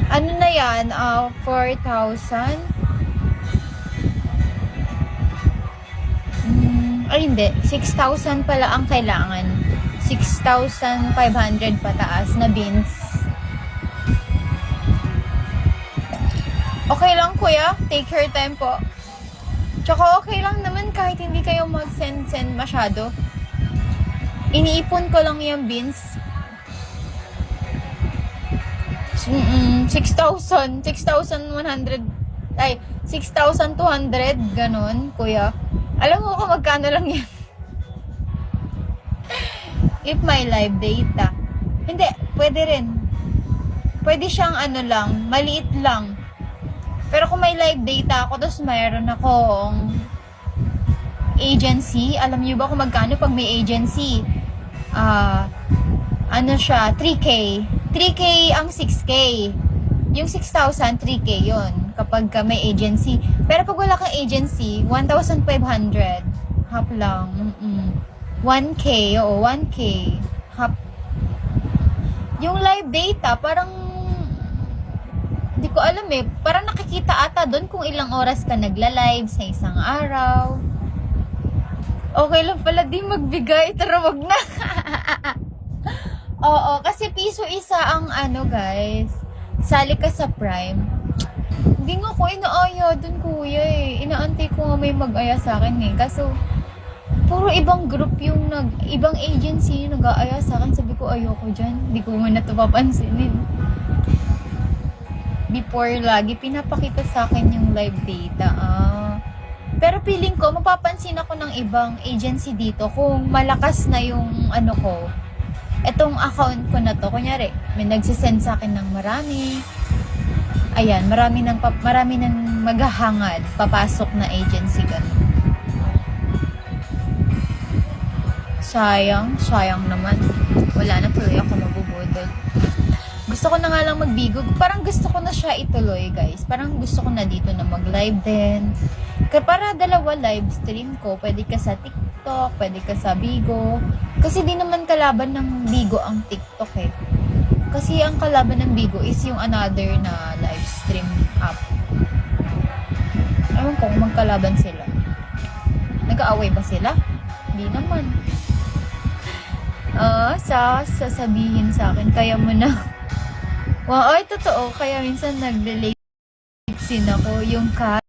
Ano na yan? 4,000? Ay, hindi. 6,000 pala ang kailangan. 6,500 pataas na beans. Okay lang, Kuya. Take your time po. Tsaka okay lang naman kahit hindi kayo mag-send masyado. Iniipon ko lang yung beans. 6,100. Ay, 6,200. Ganon, Kuya. Alam mo kung magkano lang yan? If my live data. Hindi, pwede rin. Pwede siyang ano lang, maliit lang. Pero kung may live data ako, tapos mayroon akong agency, alam niyo ba kung magkano pag may agency? Ano siya, 3K. 3K ang 6K. Yung 6,000, 3K yun. Kapag may agency. Pero pag wala kang agency, 1,500. Half lang. 1K, oo, 1K. Half. Yung live data, parang hindi ko alam eh. Parang nakikita ata doon kung ilang oras ka nagla-live sa isang araw. Okay lang pala di magbigay. Tara, wag na. Oo, kasi piso isa ang ano guys. Sali ka sa Prime. Hindi nga ko inaaya dun, Kuya eh. Inaantay ko nga may mag-aya sa akin eh. Kaso, puro ibang group yung ibang agency yung nag-aaya sa akin. Sabi ko, ayoko dyan. Hindi ko muna ito papansinin. Before, lagi pinapakita sa akin yung live data. Pero feeling ko, mapapansin ako ng ibang agency dito kung malakas na yung ano ko. Etong account ko na to, kunyari, may nagsisend sa akin ng marami. Ayan, marami nang maghahangad, papasok na agency ganun. Sayang naman. Wala na, tuloy ako mabubudol. Gusto ko na nga lang magbigo. Parang gusto ko na siya ituloy, guys. Parang gusto ko na dito na mag-live din. Para dalawa live stream ko. Pwede ka sa TikTok, pwede ka sa Bigo. Kasi di naman kalaban ng Bigo ang TikTok eh. Kasi ang kalaban ng Bigo is yung another na live stream app. Ewan ko kung magkalaban sila. Nag-aaway ba sila? Hindi naman. Sasabihin sa akin, kaya mo na. Wow, ay totoo. Kaya minsan nag-delete sin ako. Yung cat.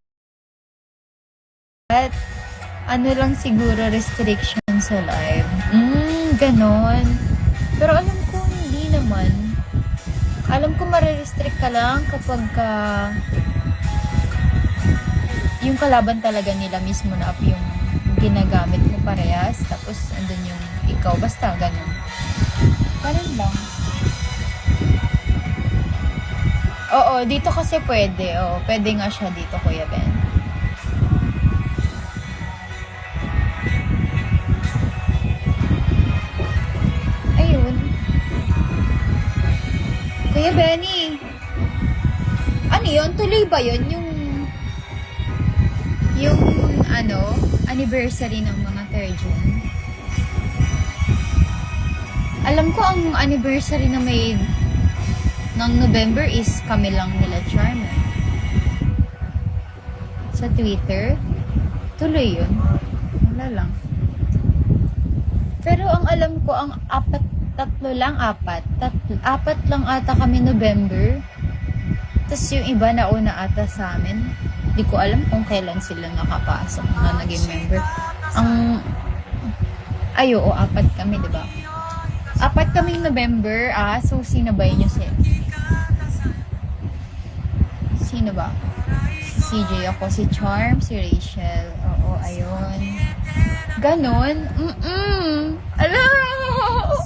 Ano lang siguro restriction sa live. Ganon. Pero alam ko, hindi naman. Alam ko marirestrict ka lang kapag yung kalaban talaga nila mismo na app yung ginagamit mo parehas, tapos andun yung ikaw, basta ganun. Ganun lang. Oo, dito kasi pwede. Oo, pwede nga siya dito, Kuya Ben. Ayun. Kuya Benny. Ano yun? Tuloy ba yun? Yung ano, anniversary ng mga Terjun? Alam ko ang anniversary na may ng November is kami lang nila Charm. Sa Twitter. Tuloy yun. Wala lang. Pero ang alam ko, ang apat lang ata kami November. Tapos yung iba nauna ata sa amin. Hindi ko alam kung kailan sila nakapasok na naging member. Oo, apat kami, diba? Apat kaming November, so sino ba yun yung sino ba? Si CJ ako, si Charm, si Rachel. Oo, ayun. Ganon? Alam!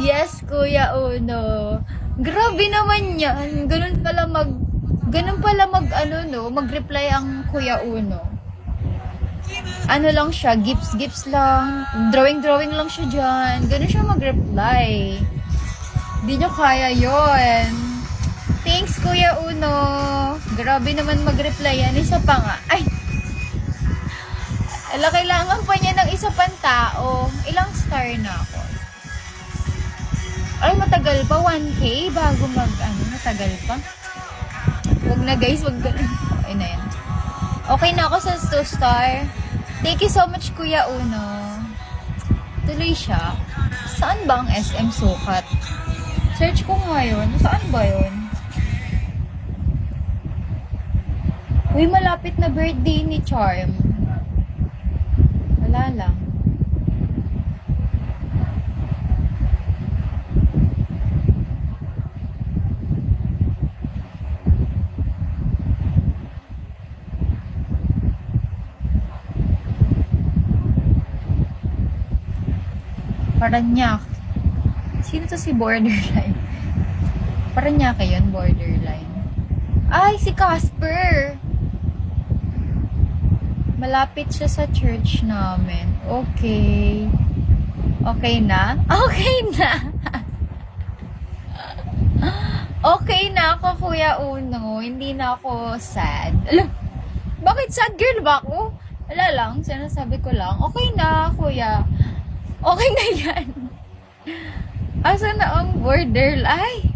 Yes, Kuya Uno. Grabe naman yan. Ganun pala mag-reply ang Kuya Uno. Ano lang siya, gifts lang. Drawing lang siya dyan. Ganun siya mag-reply. Di nyo kaya yon. Thanks, Kuya Uno. Grabe naman mag-reply yan. Isa pa nga. Ay! Kailangan pa niya ng isa pang tao. Ilang star na ako? Ay, matagal pa. 1K bago matagal pa. Wag na guys, wag ganun. Okay na yan. Okay na ako sa 2 star. Thank you so much, Kuya Uno. Tuloy siya. Saan ba ang SM Sukat? Search ko nga yun. Saan ba yun? Uy, malapit na birthday ni Charm. Wala lang. Paranaque. Sino to si Borderline? Paranaque yun, Borderline. Ay, si Casper! Malapit siya sa church namin. Okay. Okay na? Okay na! Okay na ako, Kuya Uno. Hindi na ako sad. Alam, bakit sad girl ba ako? Wala lang, sinasabi ko lang. Okay na, Kuya. Okay na yan. Asa na ang border? Ay!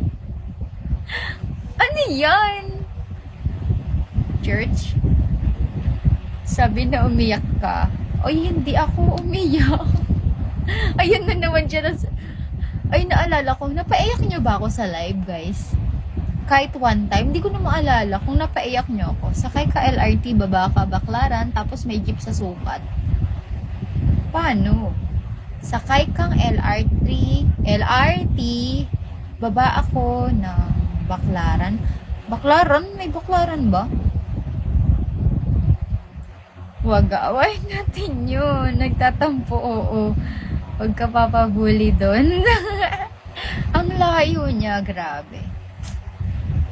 Ano yan? Church? Sabi na umiyak ka. Oy, hindi ako umiyak. Ayun na naman siya. Ay, naalala ko. Napaiyak niyo ba ako sa live, guys? Kahit one time, hindi ko na maalala kung napaiyak niyo ako. Sakay ka LRT, baba ka Baclaran, tapos may jeep sa Sukat. Paano? Sakay kang LRT, baba ako ng Baclaran. Baclaran? May Baclaran ba? Wag away natin yun. Nagtatampo, oo. Huwag ka papabuli doon. Ang layo niya, grabe.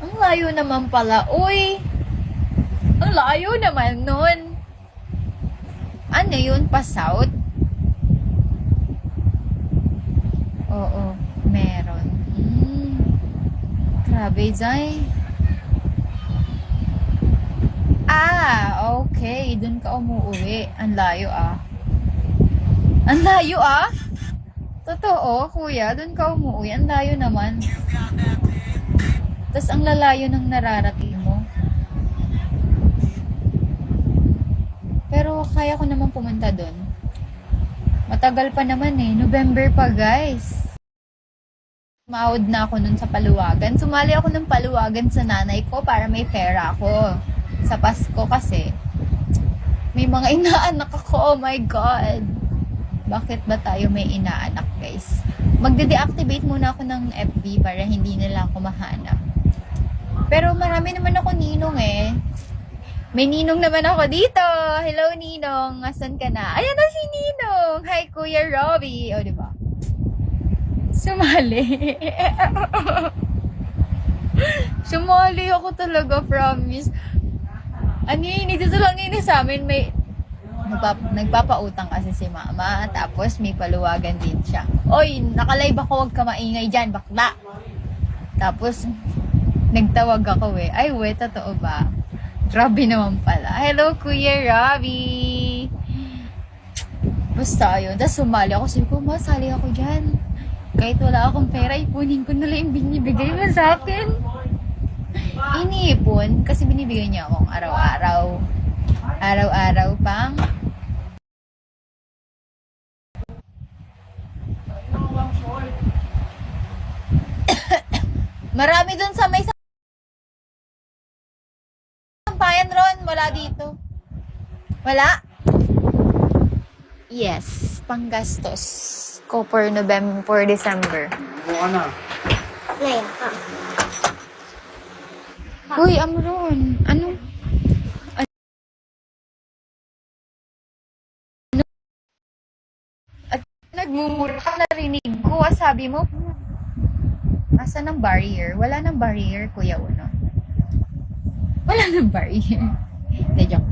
Ang layo naman pala. Uy! Ang layo naman nun. Ano yun? Pa-south? Oo, meron. Grabe, Zay. Okay. Doon ka umuwi. Ang layo, Ang layo, Totoo, kuya. Doon ka umuwi. Ang layo naman. Tapos ang lalayo ng nararating mo. Pero kaya ko naman pumunta doon. Matagal pa naman November pa, guys. Mahod na ako nun sa paluwagan. Sumali ako ng paluwagan sa nanay ko para may pera ako. Sa Pasko kasi. May mga inaanak ako. Oh my God. Bakit ba tayo may inaanak, guys? Magde-deactivate muna ako ng FB para hindi nila ako mahanap. Pero marami naman ako ninong May Ninong naman ako dito. Hello, Ninong. Asan ka na? Ayan na si Ninong. Hi, Kuya Robbie. O, diba? Sumali. Sumali ako talaga, promise. Ano yun, dito lang yun sa amin. May nagpapautang kasi si mama. Tapos may paluwagan din siya. Oy, nakalive ako. Huwag ka maingay dyan, bakla. Tapos, nagtawag ako eh. Ay, we, totoo ba? Grabe naman pala. Hello, Kuya Robbie! Basta yun. Tapos sumali ako. Sabi ko, masali ako dyan. Kahit wala akong pera, ipunin ko na lang yung binibigay mo sa akin. Iniipon kasi binibigay niya akong araw-araw. Araw-araw pang marami dun sa may sampayan, Ron. Wala dito. Wala? Yes. Panggastos ko for November, for December. Ano? Ngayon, Uy, Amron. Ano? At nagmumura ka, narinig ko. Sabi mo, asan ang barrier? Wala nang barrier, Kuya Uno. Wala nang barrier. Hindi, joke.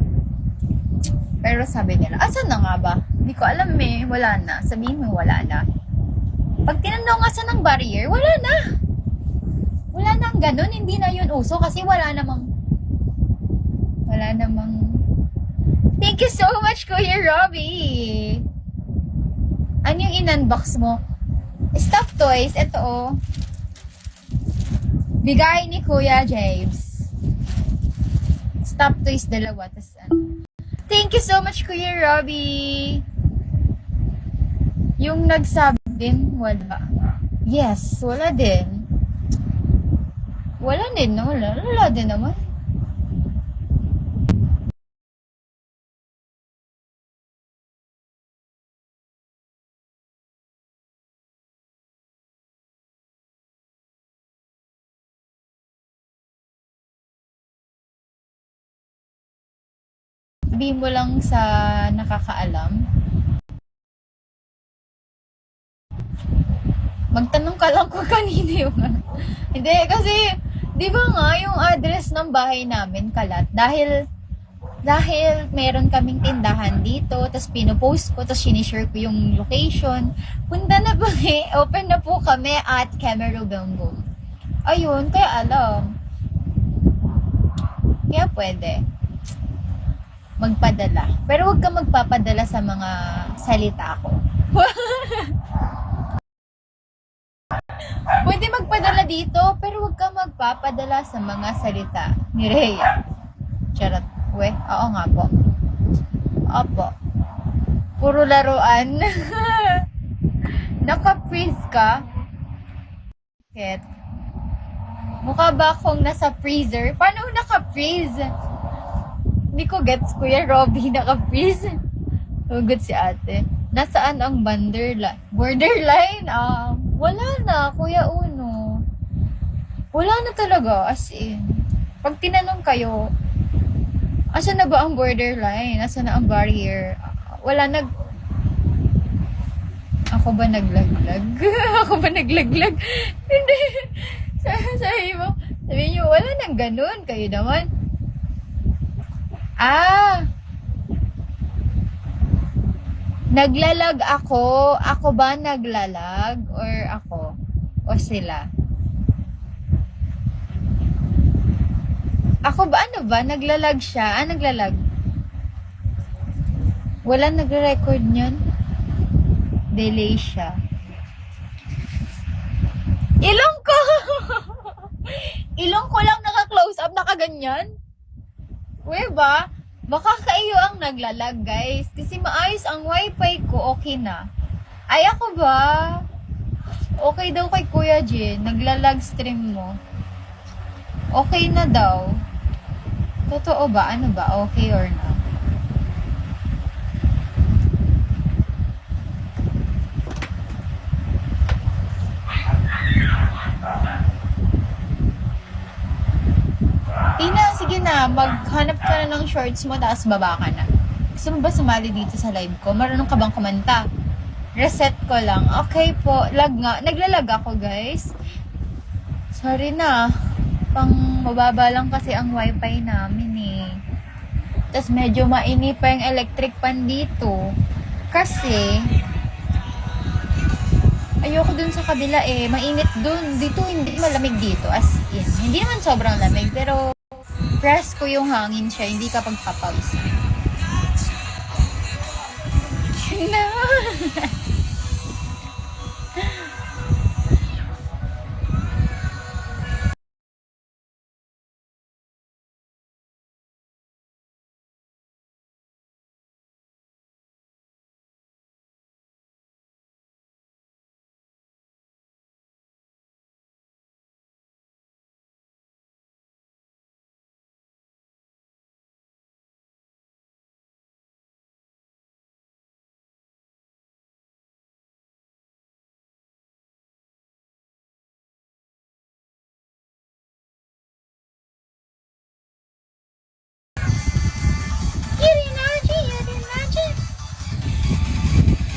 Pero sabi nila, asan na nga ba? Hindi ko alam eh. Wala na. Sabihin mo, wala na. Pag tinanong asan ang barrier, wala na. Wala nang ganun. Hindi na yun uso kasi wala namang Thank you so much, Kuya Robbie. Ano yung in-unbox mo? Stuffed toys. Ito oh. Bigay ni Kuya James. Stuffed toys dalawa. Tas, thank you so much, Kuya Robbie. Yung nagsabi din, wala. Yes, wala din. Wala din, no? Wala din naman. Sabihin mo lang sa nakakaalam. Magtanong ka lang kung kanino yung Hindi, kasi, di ba nga, yung address ng bahay namin kalat. Dahil meron kaming tindahan dito, tapos pinopost ko, tapos sinishare ko yung location. Punta na po open na po kami at Camero Bongong. Ayun, kaya alam. Kaya pwede magpadala. Pero huwag ka magpapadala sa mga salita ko. Pwede magpadala dito, pero huwag ka magpapadala sa mga salita ni Rhea. Charot. We, oo nga po. Opo. Puro laruan. Naka-freeze ka? Ket. Mukha ba akong nasa freezer? Paano naka-freeze? Hindi ko gets, Kuya Robbie, naka-freeze. Hugot si ate. Nasaan ang borderline? Wala na, Kuya Uno. Wala na talaga, as in. Pag tinanong kayo, asan na ba ang borderline? Asan na ang barrier? Wala Ako ba naglaglag? Ako ba naglaglag? Hindi. Sabi niyo, wala nang ganun. Kayo naman. Naglalag ako. Ako ba naglalag? Or ako? O sila? Ako ba? Ano ba? Naglalag siya? Naglalag? Wala nagre-record niyan? Delay siya. Ilong ko! Ilong ko lang naka-close up, nakaganyan. Uy ba? Baka kayo ang naglalag, guys. Kasi maayos ang wifi ko, okay na. Ay, ako ba? Okay daw kay Kuya Jin. Naglalag stream mo. Okay na daw. Totoo ba? Ano ba? Okay or not? Tina, sige sige na, maghanap ka na ng shorts mo, tapos baba ka na. Gusto mo ba sumali dito sa live ko? Marunong ka bang kumanta? Reset ko lang. Okay po, lag nga. Naglalag ako, guys. Sorry na. Pang mababa lang kasi ang wifi namin eh. Tapos medyo mainit pa yung electric pan dito. Kasi, ayoko dun sa kabila eh. Mainit dun. Dito, hindi malamig dito. As in. Hindi naman sobrang lamig. Pero, press ko yung hangin siya. Hindi ka pagpapawis. Na.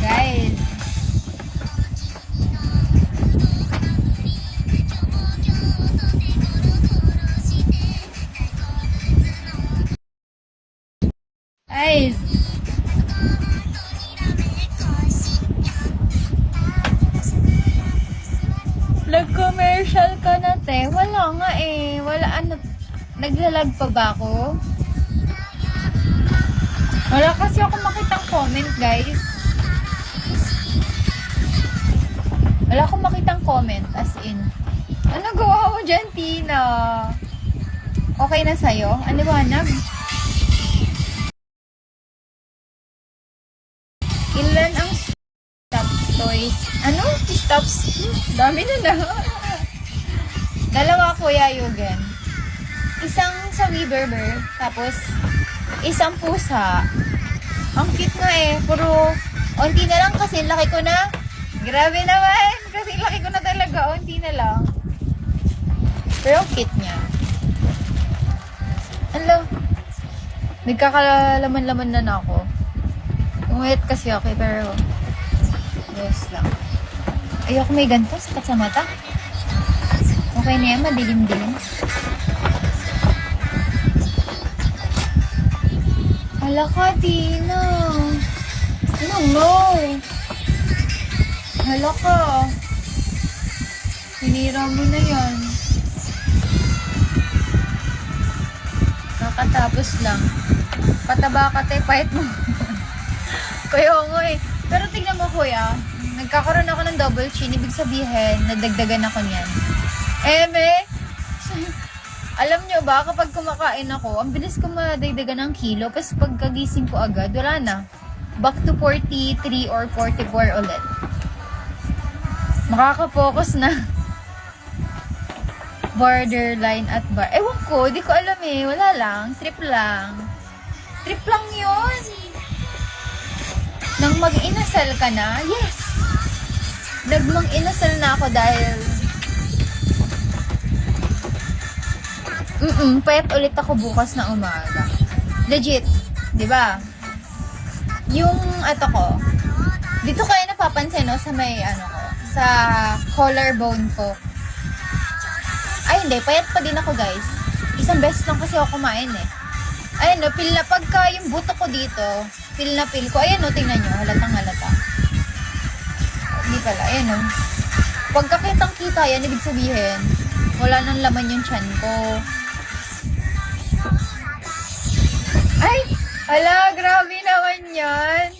Guys. Guys. Nag-commercial ka na, te. Wala nga eh. Wala ano. Naglalag pa ba ako? Wala kasi ako makitang comment, guys. Wala akong makitang comment, as in. Ano gawa mo dyan, Tina? Okay na sa'yo? Ano ba, Nag? Ilan ang stop toys? Ano? Stops? Dami na na. Dalawa, Kuya Yugen. Isang sa Weberber, tapos isang pusa. Ang cute nga eh. Puro, onti na lang kasi laki ko na. Grabe naman. Kasi laki ko na talaga. Onti na lang. Pero ang cute niya. Ano? Nagkakalaman-laman na ako. Umuwit kasi ako pero yes lang. Ayoko may ganito. Sakat sa mata. Okay na yan. Madilim-dilim. Hala ka, Tina. Ano mo? Hala ka. Sinira mo na yan. Kakatapos lang. Pataba ka, te. Pahit mo. Kaya nga eh. Pero tignan mo, kuya. Nagkakaroon ako ng double chin. Ibig sabihin, nadagdagan ako niyan. Alam nyo ba, kapag kumakain ako, ang bilis ko madagdagan ng kilo. Tapos pagkagising ko agad, wala na. Back to 43 or 44 ulit. Makaka-focus na. Borderline at bar. Ewan ko, di ko alam eh. Wala lang. Trip lang. Trip lang yun. Nang mag-inasal ka na, yes! Nagmang-inasal na ako dahil payat ulit ako bukas na umaga. Legit, 'di ba? Yung ko, dito kayo napapansin no sa may ko, sa collarbone ko. Ay hindi, payat pa din ako, guys. Isang beses lang kasi ako kumain eh. Ayun no, pil na pagka yung buto ko dito, pil na pil ko. Ayan no, tingnan nyo, halatang halata. Hindi pala, ayan no. Pagkakitang kita yan, ibig sabihin, wala nang laman yung tiyan ko. Ay! Ala, grabe naman yan.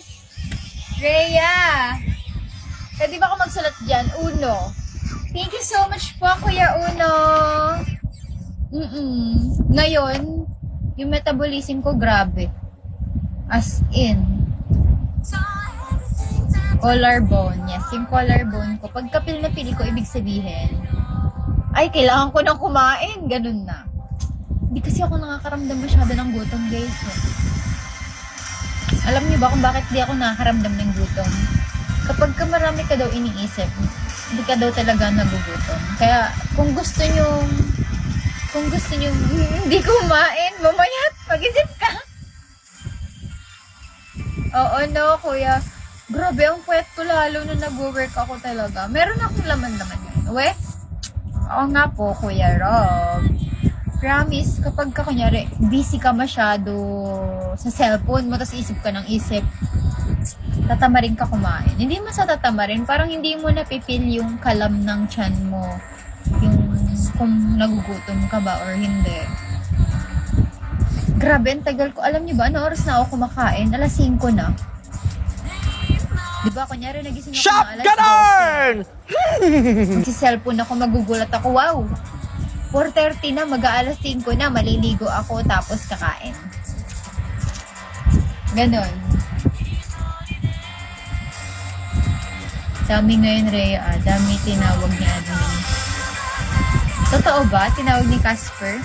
Rhea! Pwede ba ako magsulat dyan? Uno. Thank you so much po, Kuya Uno. Ngayon, yung metabolism ko grabe. As in. Collarbone. Yes, yung collarbone ko. Pagka pil na pili ko, ibig sabihin, ay, kailangan ko nang kumain. Ganun na. Hindi kasi ako nakakaramdam masyado ng gutom, guys. Alam niyo ba kung bakit di ako nakakaramdam ng gutom? Kapag ka marami ka daw iniisip, hindi ka daw talaga nagugutom. Kaya, kung gusto nyo Kung gusto nyo hindi kumain, mamaya mag-isip ka. Oo, no, kuya. Grabe, ang puwet ko lalo na nag-work ako talaga. Meron akong laman-laman yun. Wes? Oo nga po, Kuya Rob. Promise, kapag ka, kunyari, busy ka masyado sa cellphone mo, tapos isip ka ng isip, tatamarin ka kumain. Hindi mo sa tatamarin, parang hindi mo napipil yung kalam ng tiyan mo. Yung kung nagugutom ka ba or hindi. Grabe, ang tagal ko. Alam niyo ba, ano oras na ako kumakain? Alas 5 na. Diba, kunyari nagising ako Shop ng alas Ganon! 12. Magsi-cellphone ako, magugulat ako. Wow! 4:30 na, mag-aalas 5 na, maliligo ako, tapos kakain. Ganon. Dami ngayon, Rhea. Dami tinawag ni admin. Totoo ba? Tinawag ni Casper?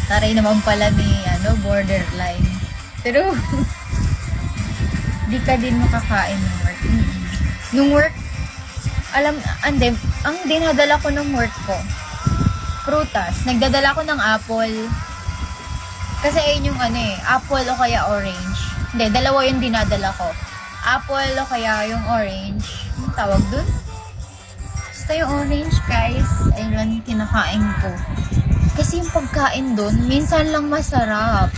Taray naman pala ni, borderline. Pero, di ka din makakain ng work. Nung work, ang dinadala ko ng work ko, prutas. Nagdadala ko ng apple. Kasi ayun yung apple o kaya orange. Hindi, dalawa yung dinadala ko. Apple o kaya yung orange. Anong tawag dun? Basta yung orange, guys. Ayun lang yung kinakain ko. Kasi yung pagkain dun, minsan lang masarap.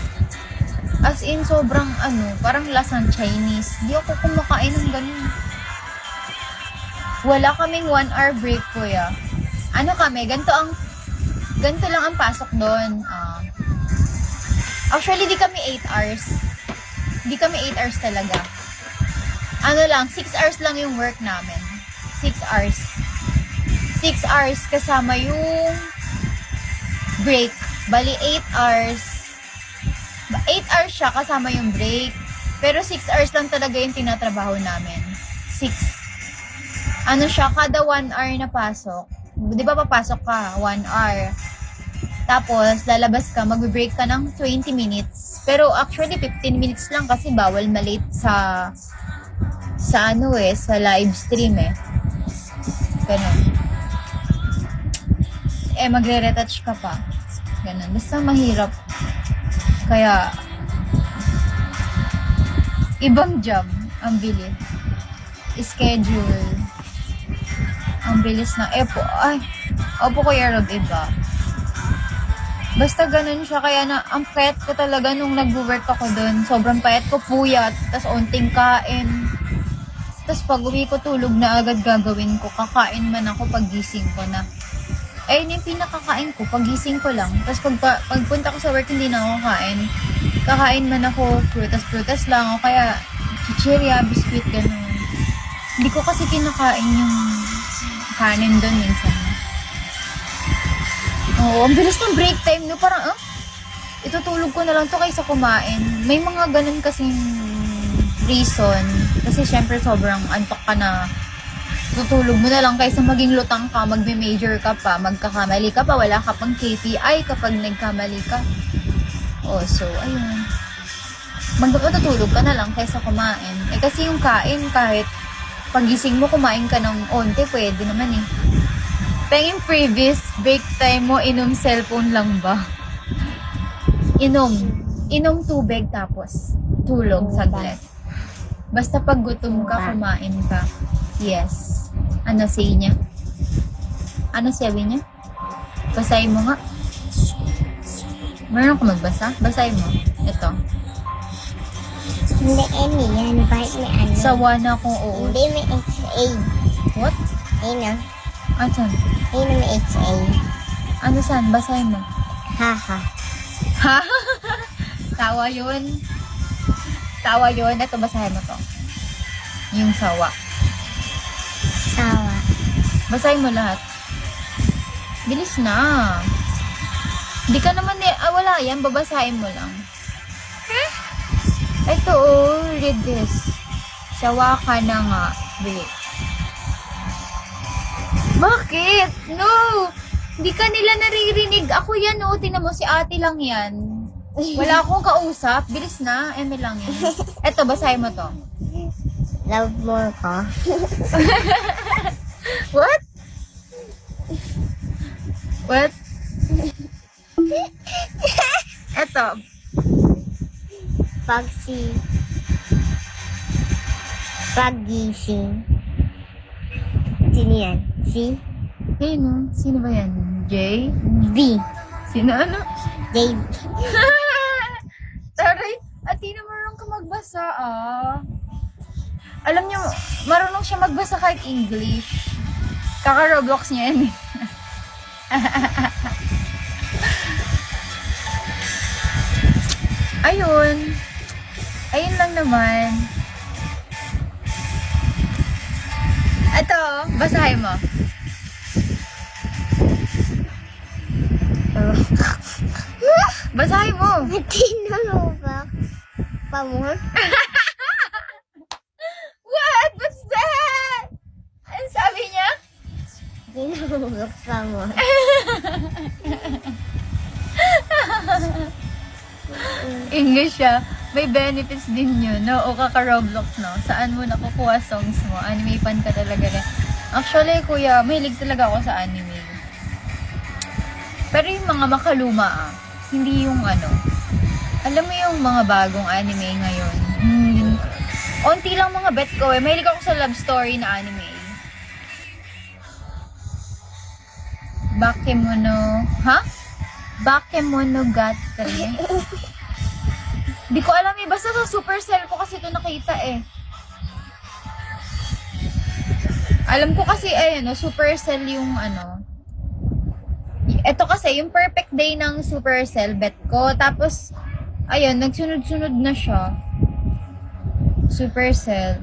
As in, sobrang parang lasang Chinese. Di ako kumakain ng ganun. Wala kaming 1 hour break, kuya. Ganito lang ang pasok doon. Actually, di kami 8 hours. Di kami 8 hours talaga. 6 hours lang yung work namin. 6 hours. 6 hours kasama yung break. Bali, 8 hours. 8 hours siya kasama yung break. Pero 6 hours lang talaga yung tinatrabaho namin. 6. Siya, kada 1 hour na pasok. Di ba papasok ka? 1 hour. Tapos, lalabas ka, mag-break ka ng 20 minutes. Pero actually, 15 minutes lang kasi bawal malate sa live stream Ganun. Magre-retouch ka pa. Ganun. Basta mahirap. Kaya, ibang job ang bilis. Schedule. Ang bilis na. Opo, Kuya Rob, iba. Basta ganun siya. Kaya ang payat ko talaga nung nag-work ako doon. Sobrang payat ko, puyat. Tas onting kain. Tas pag uwi ko, tulog na agad gagawin ko. Kakain man ako pag gising ko na. Ayun yung pinakakain ko. Pag gising ko lang. Tas pagpunta ko sa work, hindi na ako kakain. Kakain man ako, prutas lang. O kaya, chichirya, biscuit, ganun. Hindi ko kasi kinakain yung kanin doon minsan. Oo, ang bilis ng break time, no? Parang, itutulog ko na lang to kaysa kumain. May mga ganun kasing reason. Kasi syempre sobrang antok ka na. Tutulog mo na lang kaysa maging lutang ka, magme-major ka pa, magkakamali ka pa, wala ka pang KPI kapag nagkamali ka. So, ayun. Magpapatutulog ka na lang kaysa kumain. Kasi yung kain, kahit pagising mo, kumain ka ng onte, pwede naman Pero yung previous break time mo, inom cellphone lang ba? Inom tubig tapos tulog saglit. Basta pag gutom ka, kumain ka. Yes. Ano say niya? Ano sabi niya? Basahin mo nga. Meron ka magbasa? Basahin mo. Ito. Hindi, yan. Bakit may Sawa na akong oo. Hindi, may HA. What? Ayun Asan? Ayun may HA. Ano saan? Basahin mo. Haha. Ha? Tawa yun. Ito, basahin mo to. Yung sawa. Sawa. Basahin mo lahat. Bilis na. Di ka naman wala yan. Babasahin mo lang. Ito, read this. Sawa ka na nga. Bili. Bakit? No! Hindi ka nila naririnig. Ako yan, Tinan mo, si ate lang yan. Wala akong kausap. Bilis na. Eme lang yan. Eto, basahin mo to. Love mo ko. What? What? Eto. Pagising. Sino yan? Si Hey, no? Sino ba yan? Jay? B. Sino ano? J. Taray, Athena, marunong ka magbasa, ah. Alam niyo, marunong siya magbasa kahit English. Kaka-Roblox niya yan. Ayun. Ayun lang naman. Ito, basahin mo. Basahin mo. Tinulubak pa mo? What? What's that? Ano sabi niya? Tinulubak pa mo. English siya. May benefits din yun, no? O kaka-Roblox, no? Saan mo nakukuha songs mo? Anime fan ka talaga rin. Actually, kuya, mahilig talaga ako sa anime. Pero yung mga makaluma, ah. Hindi yung ano. Alam mo yung mga bagong anime ngayon. Onti lang mga bet ko eh. Mahilig ako sa love story na anime. Bakemono... Ha? Bakemonogatari. Di ko alam eh. Basta sa Supercell ko kasi ito nakita eh. Alam ko kasi no, Supercell yung ano. Ito kasi yung perfect day ng Supercell bet ko. Tapos, ayun, nagsunod-sunod na siya. Supercell.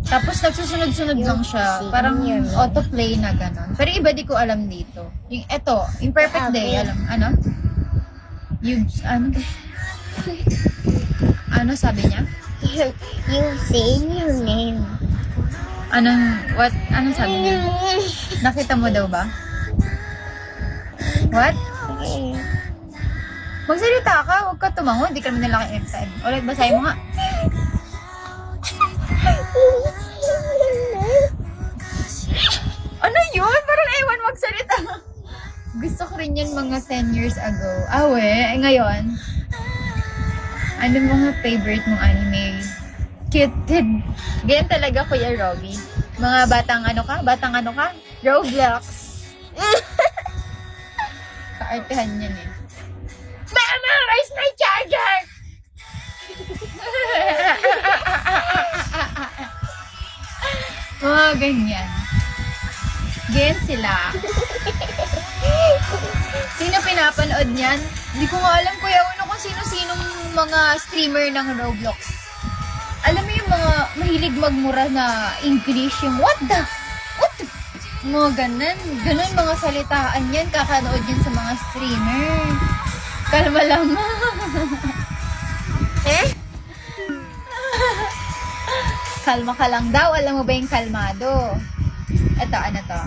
Tapos nagsusunod-sunod lang siya. Parang autoplay na gano'n. Pero iba di ko alam dito. Yung eto, yung perfect day, alam, ano? Yung, ano? Ano sabi niya? You say your name. Anong sabi niya? Nakita mo daw ba? What? Magsalita ka, huwag ka tumango, hindi ka naman nila ka-excited. Ulit, basahin mo nga. Ano yun? Parang ewan magsalita. Gusto ko rin yan mga 10 years ago. Ngayon. Ano mga favorite mong anime? Cute. Ganyan talaga, Kuya Robby. Mga batang ano ka? Roblox. Kaartehan yan eh. Mama, where's my charger? Mga ganyan. Ganyan sila. Sino pinapanood niyan? Hindi ko nga alam, Kuya Uno, kung sino-sinong mga streamer ng Roblox. Alam mo yung mga mahilig magmura na English, yung what the? Mga ganun mga salitaan yan, kakanood yan sa mga streamer. Kalma lang. Kalma ka lang daw, alam mo ba yung kalmado? Ito, ano to?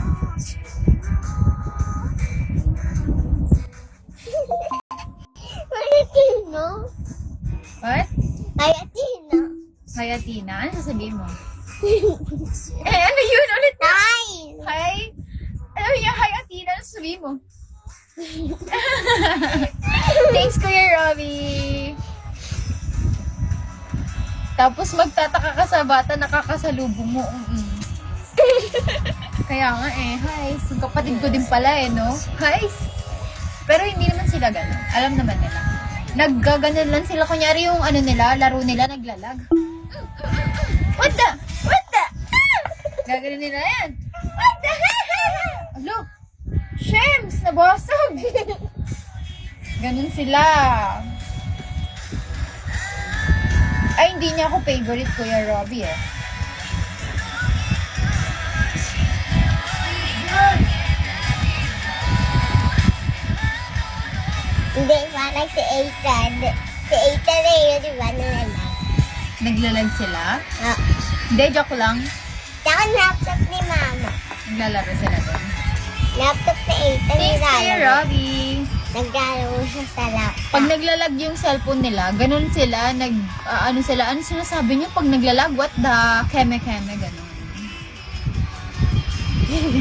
Hayatino? What? Hayatino? Hayatina? Ano sasabihin mo? Ano yun ulit? Hi! Hi? Ano yung Hayatina? Ano sasabihin mo? Thanks, Kuya Robby. Tapos magtataka ka sa bata, nakakasalubong mo. Kaya nga eh, hi. Kapatid ko din pala eh, no? Hi. Pero hindi naman sila gano'n. Alam naman nila. Naggaganon lang sila. Kunyari yung ano nila, laro nila, naglalag. What the? Gaganon nila yan. What the? Look. Shems, nabasag. Ganon sila. Ay, hindi niya ako favorite, Kuya Robby eh. Hindi, parang si Ethan. Si Ethan na yun, di ba? Nalalag. Naglalag sila? Ah. Hindi, joke lang. Tsaka laptop ni Mama. Naglalaro sila doon. Laptop ni Ethan. Thanks, Kuya Robby. Naglalaro siya sa laptop. Pag naglalag yung cellphone nila, ganun sila, ano sinasabi niyo pag naglalag? What the? Keme, ganun.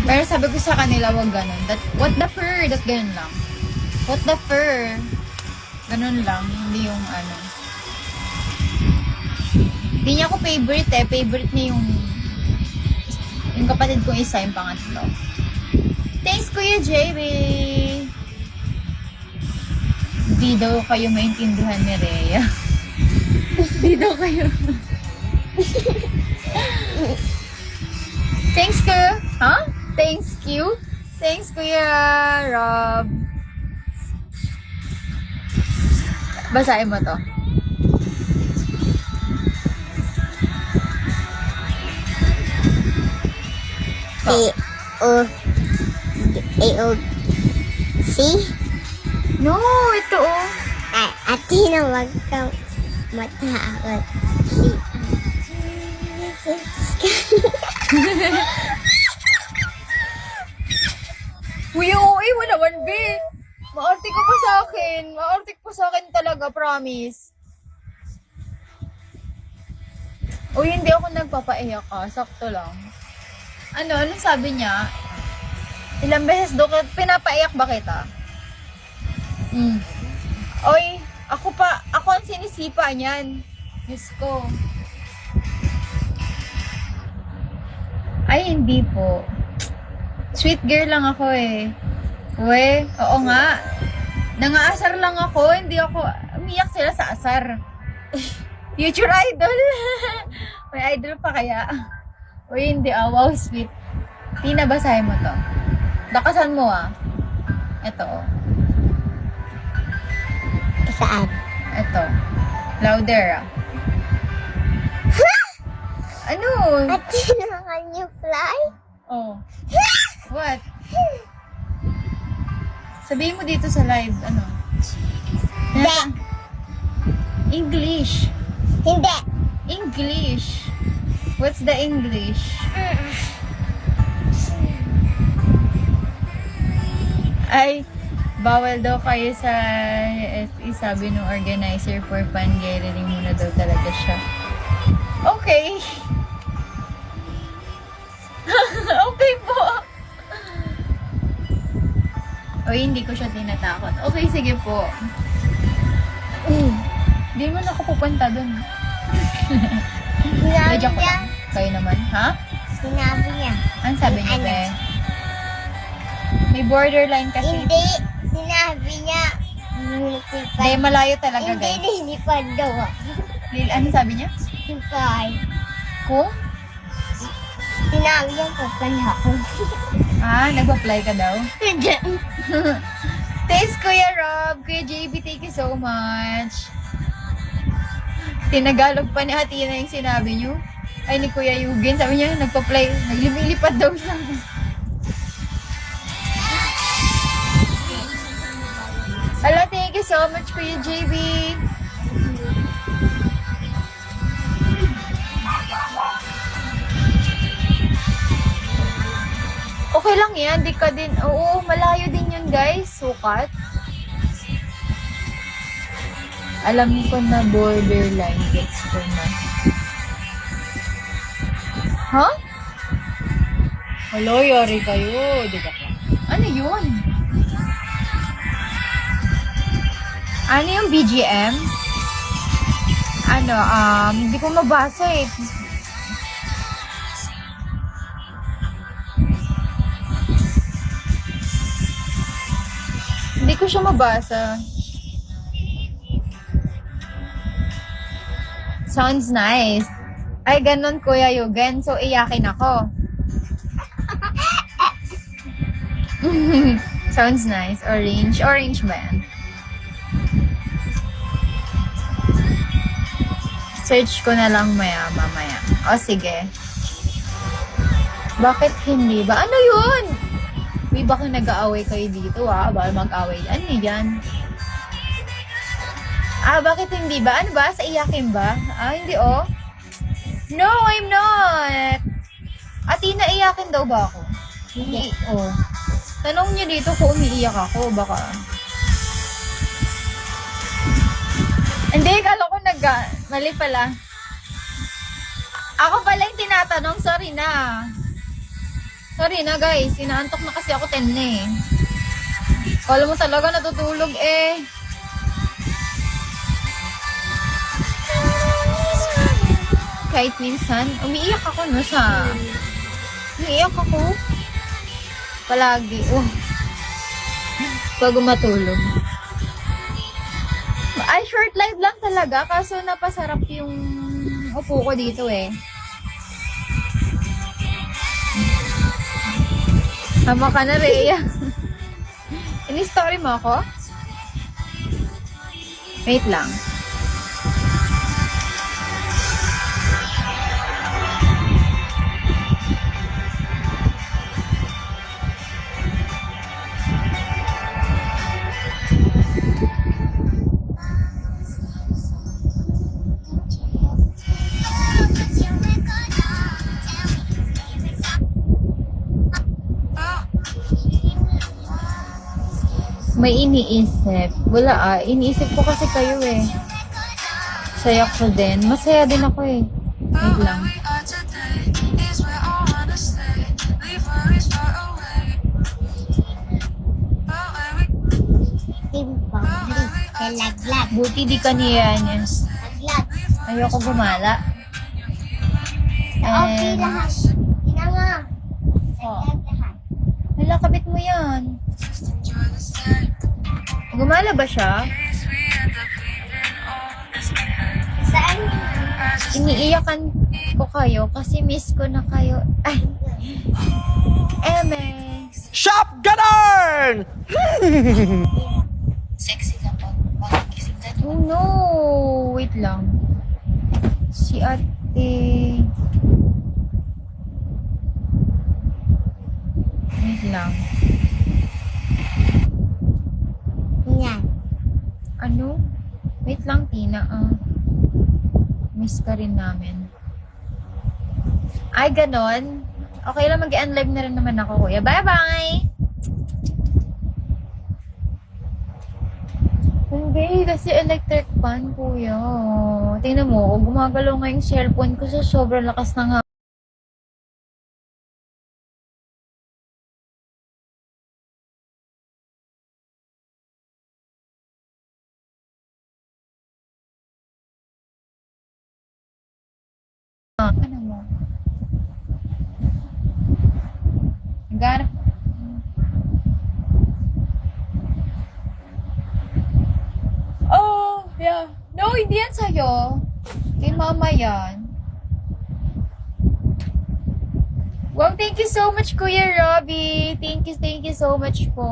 Pero sabi ko sa kanila, wag ganun. What the fur? That ganun lang. What the fur? Ganun lang. Hindi yung ano. Hindi niya ako favorite eh. Favorite niya yung kapatid kong isa, yung pangatlo. Thanks, Kuya JB! Di daw kayo maintindihan ni Rhea. Di daw kayo. Thanks, Kuya. Huh? Thanks, Q. Thanks, Kuya Rob. Basahin mo to. A-O-C? No, ito oh. Ate na wag kang matakot. Kuya, uy, mo naman, be. Maarte ka pa sa akin. Maarte ka pa sa akin talaga, promise. Uy, hindi ako nagpapaiyak sakto lang. Anong sabi niya? Ilang beses daw pinapaiyak ba kita? Oy, ako ang sinisipa niyan. Diyos ko. Ay, hindi po. Sweet girl lang ako eh. We, oo nga. Nangaasar lang ako, hindi ako, umiyak sila sa asar. Future idol. May idol pa kaya? Uy, hindi wow, sweet. Tina, basahin mo to. Dakasan mo Ito Saan? Ito. Louder Ano? Ate na can you fly? Oh. What? Sabihin mo dito sa live, ano? Hindi. English. Hindi. English. What's the English? Ay, bawal daw kayo sa SE, sabi ng organizer for fun gathering muna daw talaga siya. Okay. Okay po. O, hindi ko siya tinatakot. Okay, sige po. Hindi mo na ako pupunta dun. Sinabi Joke niya. lang. Kayo naman, ha? Sinabi niya. Ano sabi niya, Ano? be? May borderline kasi. Hindi. Sinabi niya. Hindi, malayo talaga, Hindi, guys. nilipad daw Ano sabi niya? Nilipad. Kung? Sinabi niya pupunta ako. Nag-apply ka daw? Hindi. Thanks, Kuya Rob. Kuya JB, thank you so much. Tinagalog pa ni Hatina yung sinabi niyo. Ay, ni Kuya Yugin. Sabi niya, nagpa-play. Naglilipad daw siya. Hello, thank you so much, Kuya JB. Okay lang yan, di ka din, oo, malayo din yun guys, sukat. Alam ko na borderline, gets ko na. Huh? Hello, yari kayo, di ba? Ano yun? Ano yung BGM? Hindi ko mabasa eh. Hindi ko siya mabasa. Sounds nice. Ay, ganun, Kuya Yugen. So, iyakin ako. Sounds nice. Orange. Orange ba yan? Search ko na lang mamaya. O, sige. Bakit hindi ba? Ano yun? Uy, baka nag-aaway kayo dito, Baka mag-aaway. Ano yan? Bakit hindi ba? Ano ba? Sa iyakin ba? Hindi, oh. No, I'm not. Atina, iyakin daw ba ako? Hindi. Oh. Tanong niyo dito kung umiiyak ako. Baka. Hindi, kala ko mali pala. Ako pala yung tinatanong. Sorry na. Sorry na guys, inaantok na kasi ako 10 na eh. Kala mo talaga natutulog eh. Kahit minsan, umiiyak ako no sa... Umiiyak ako. Palagi. Oh. Pag matulog. Ay, short live lang talaga. Kaso napasarap yung upo ko dito eh. Hama ka na, Rhea. Ini-story mo ako? Wait lang. May iniisip. Wala iniisip ko kasi kayo eh. Saya ko din. Masaya din ako eh. Wait lang. Laglag. Buti di ka niya niya. Laglag. Ayoko gumala. Okay And, lahat. Tingnan mo. Oh. Laglag lahat. Hala, kabit mo yan. Gumala ba siya? Saan? Iniiyakan ko kayo kasi miss ko na kayo. Ay! Eme! Shotgunner! Sexy ka pag pag-gising ka. Oh no! Wait lang. Si ate... Wait lang. Yan. Ano? Wait lang, Tina. Miss ka rin namin. Ay, ganon. Okay lang, mag-unlive na rin naman ako, kuya. Bye-bye! Hindi, kasi electric fan, kuya. Tingnan mo, gumagalaw nga yung cellphone ko sa sobrang lakas ng hangin. Ano mo? Naghanap. Oh, yeah. No, hindi yan sa'yo. Kay mama yan. Wow, thank you so much, Kuya Robbie. Thank you so much po.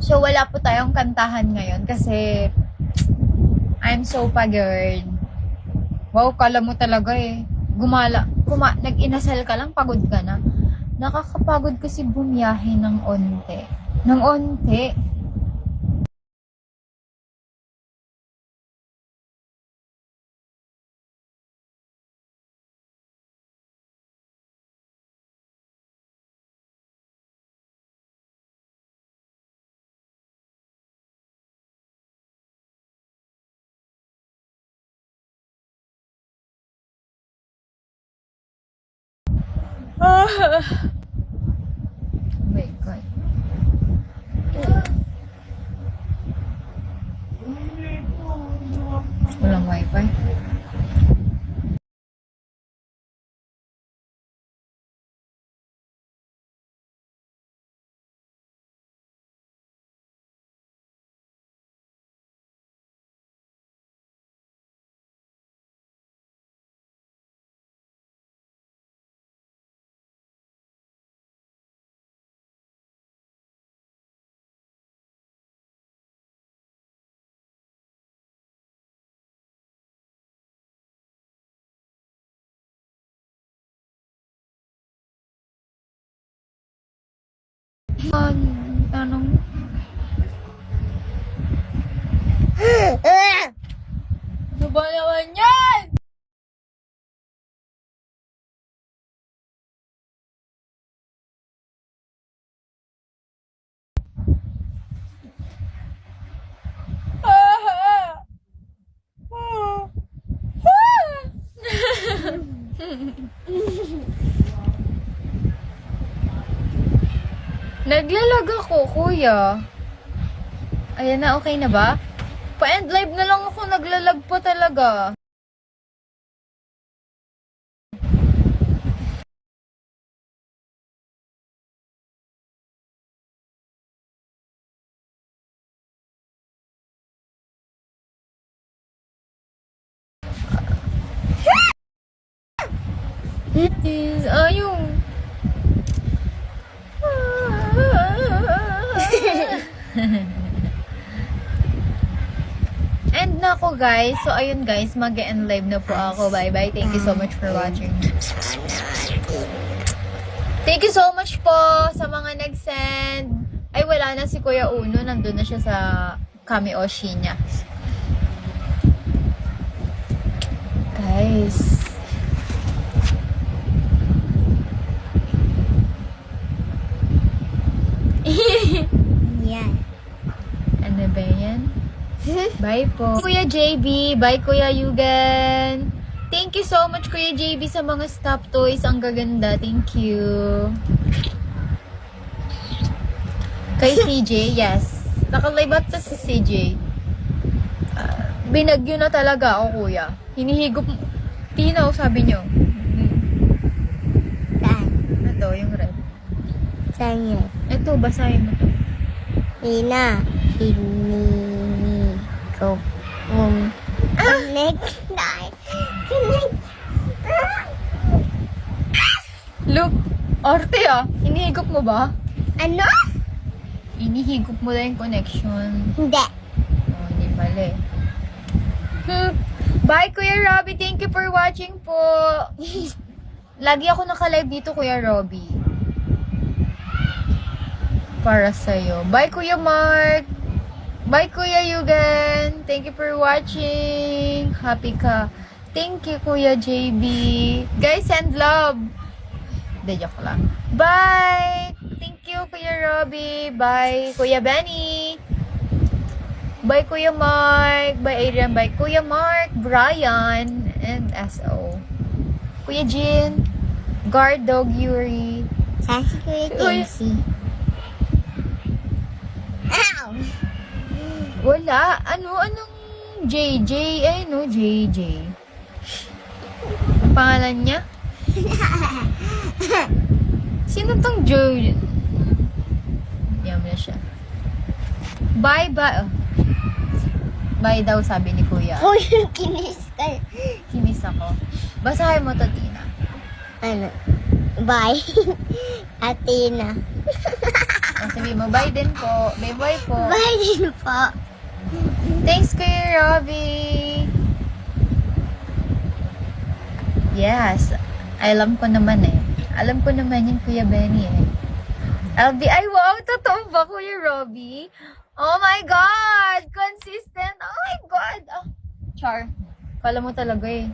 So, wala po tayong kantahan ngayon kasi I'm so pagod. Wow, kala mo talaga eh. Nag-inasal ka lang, pagod ka na. Nakakapagod kasi bumiyahe ng onte. Ng onte. Oh my God. Walang wifi. Anong? Ano ba naman yan? Naglalag ako, kuya. Ayan na, okay na ba? Pa-end live na lang ako, naglalag pa talaga. It is, ayun. End na ako guys. So ayun guys, mag-end live na po ako. Bye bye. Thank you so much for watching. Thank you so much po sa mga nag-send. Ay wala na si Kuya Uno. Nandun na siya sa Kami Oshi niya. Guys. Yan. Ano ba yan? Bye po. Kuya JB. Bye Kuya Yugen. Thank you so much Kuya JB sa mga stop toys. Ang gaganda. Thank you. Kay CJ, yes. Nakalive at sa si CJ. Binagyo na talaga ako kuya. Hinihigop. Tinaw sabi nyo. Saan? Ito, yung red. Saan yan? Ito, basahin mo to. Ina. Hini. Ko. Connect. Connect. Look, arte ah. Hinihigop mo ba? Ano? Hinihigop mo na yung connection. Hindi. Oh, hindi mali. Bye, Kuya Robby. Thank you for watching po. Lagi ako naka-live dito, Kuya Robby. Para sa'yo. Bye, Kuya Mark. Bye, Kuya Yugen. Thank you for watching. Happy ka. Thank you, Kuya JB. Guys, send love. Hindi, joke lang. Bye! Thank you, Kuya Robby. Bye, Kuya Benny. Bye, Kuya Mark. Bye, Adrian. Bye, Kuya Mark, Brian, and SO. Kuya Jin. Guard Dog Yuri. Saan si Kuya Jency? Ow! Wala. Anong JJ? Eh, no, JJ. Ang pangalan niya? Sino tong Joe? Yan na siya. Bye, bye. Oh. Bye daw, sabi ni Kuya. Uy, kinis ka. Kimis ako. Basahin mo to, Tina. Ano? Bye. Athena. O, sabi mo, bye din po. Bye po. Bye din po. Thanks, Kuya Robby. Yes. Alam ko naman eh. Alam ko naman yun, Kuya Benny eh. LB, ay wow, totoo ba, Kuya Robby? Oh my God! Consistent! Oh my God! Oh, Char. Kala mo talaga eh.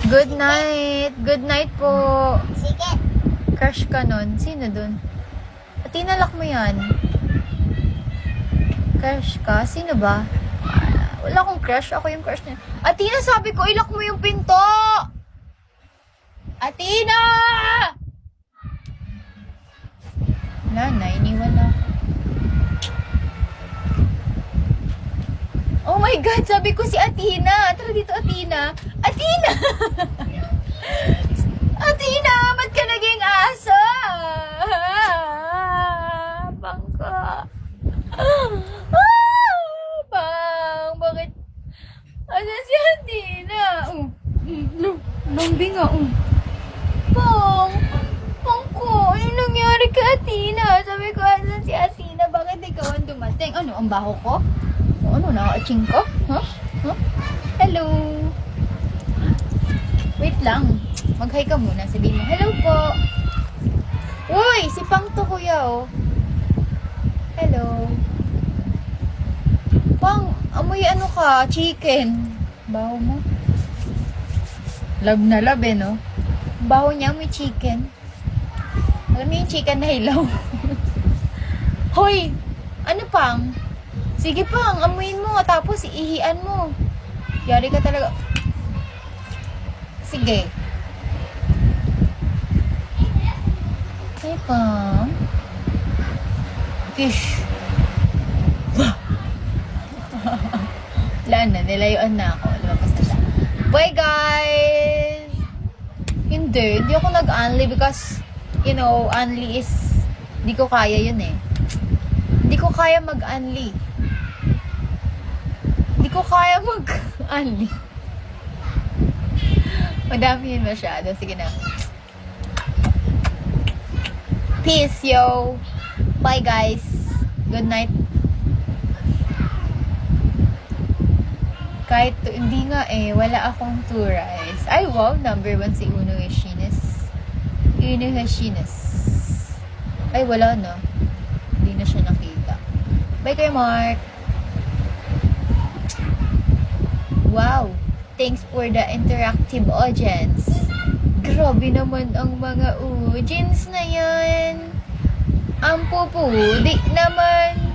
Good night! Good night po! Sige. Crush ka nun. Sino dun? At tinalak mo yan. Crush ka? Sino ba? Wala akong crush. Ako yung crush niya. Atina, sabi ko, ilak mo yung pinto! Atina! Wala na, iniwan na. Oh my God, sabi ko si Atina. Tara dito, Atina. Atina! Atina, ba't ka naging asa? Bangka. Bang, bakit? Asan si Atina? Lambing nga. Bang, Bangko, ano nangyari kay Atina? Sabi ko, asan si Atina? Bakit ikaw ang dumating? Ano, ang baho ko? O, ano, nakaka-ching ko? Huh? Huh? Hello? Wait lang. Mag-hi ka muna. Sabihin mo, hello po. Uy, si Pang to, kuya, oh. Hello. Pang, amoy ano ka? Chicken. Baho mo. Love na love, eh, no? Baho niya, amoy chicken. Alam mo yung chicken na hilaw? Hoy! Ano, Pang? Sige, Pang, amuyin mo, tapos iihian mo. Yari ka talaga. Sige. Ay pa. Fish. Wala na, nilayuan na ako. Lumabas na siya. Bye, guys! Hindi ako nag-unli because, you know, unli is, hindi ko kaya yun eh. Hindi ko kaya mag-unli. Hindi ko kaya mag-unli. Madami yun masyado. Sige na. Peace, yo! Bye, guys! Good night. Kahit hindi nga eh, wala akong two rice. Ay, wow! Number 1 si Uno Hashines. Uno Hashines. Ay, wala na. Hindi na siya nakita. Bye kayo, Mark! Wow! Thanks for the interactive audience. Grabe naman ang mga audience na yan. Ang pupudik naman.